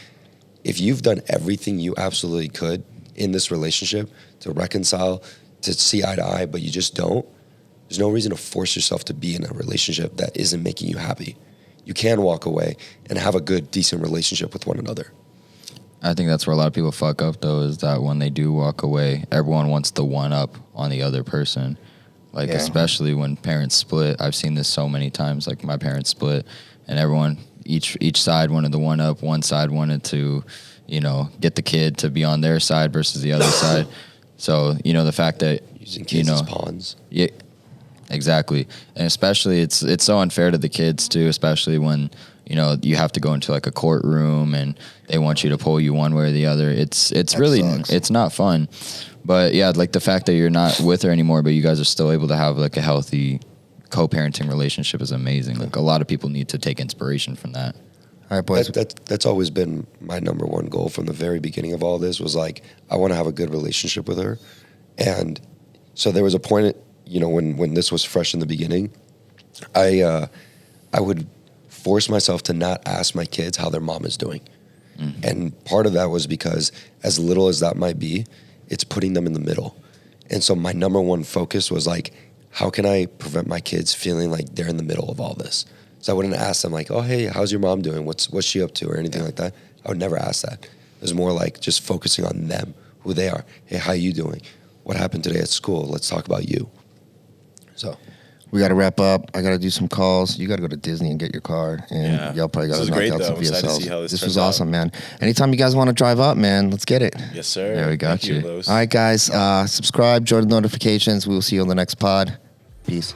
Speaker 4: if you've done everything you absolutely could in this relationship to reconcile, to see eye to eye, but you just don't, there's no reason to force yourself to be in a relationship that isn't making you happy. You can walk away and have a good, decent relationship with one another.
Speaker 3: I think that's where a lot of people fuck up, though, is that when they do walk away, everyone wants to one up on the other person. Like,
Speaker 1: Yeah.
Speaker 3: especially when parents split. I've seen this so many times. Like, my parents split, and everyone, each side wanted the one up. One side wanted to, you know, get the kid to be on their side versus the other side. So, you know, the fact that,
Speaker 4: Using
Speaker 3: you
Speaker 4: kids
Speaker 3: know,
Speaker 4: as pawns.
Speaker 3: yeah, exactly. And especially, it's so unfair to the kids too, especially when, you know, you have to go into like a courtroom and they want you to pull you one way or the other. It's really,
Speaker 1: sucks.
Speaker 3: it's not fun. But yeah, like the fact that you're not with her anymore, but you guys are still able to have like a healthy co-parenting relationship is amazing. Like, a lot of people need to take inspiration from that.
Speaker 1: All right, boys.
Speaker 4: That's always been my number one goal from the very beginning of all this, was like, I want to have a good relationship with her. And so there was a point, you know, when this was fresh in the beginning, I would force myself to not ask my kids how their mom is doing. Mm-hmm. And part of that was because, as little as that might be, it's putting them in the middle. And so my number one focus was like, how can I prevent my kids feeling like they're in the middle of all this? So I wouldn't ask them like, oh, hey, how's your mom doing? What's she up to, or anything like that. I would never ask that. It was more like just focusing on them, who they are. Hey, how you doing? What happened today at school? Let's talk about you. So
Speaker 1: We got to wrap up. I got to do some calls. You got to go to Disney and get your car, and
Speaker 2: Yeah.
Speaker 1: y'all probably got
Speaker 2: This
Speaker 1: to
Speaker 2: was
Speaker 1: knock
Speaker 2: great,
Speaker 1: out
Speaker 2: though.
Speaker 1: some
Speaker 2: I'm excited to
Speaker 1: VSLs.
Speaker 2: see how this
Speaker 1: was
Speaker 2: turns out.
Speaker 1: awesome, man. Anytime you guys want to drive up, man, let's get it.
Speaker 2: Yes, sir.
Speaker 3: Yeah, we got
Speaker 2: Thank
Speaker 3: you.
Speaker 2: Los.
Speaker 1: All right, guys. Subscribe, join the notifications. We will see you on the next pod. Peace.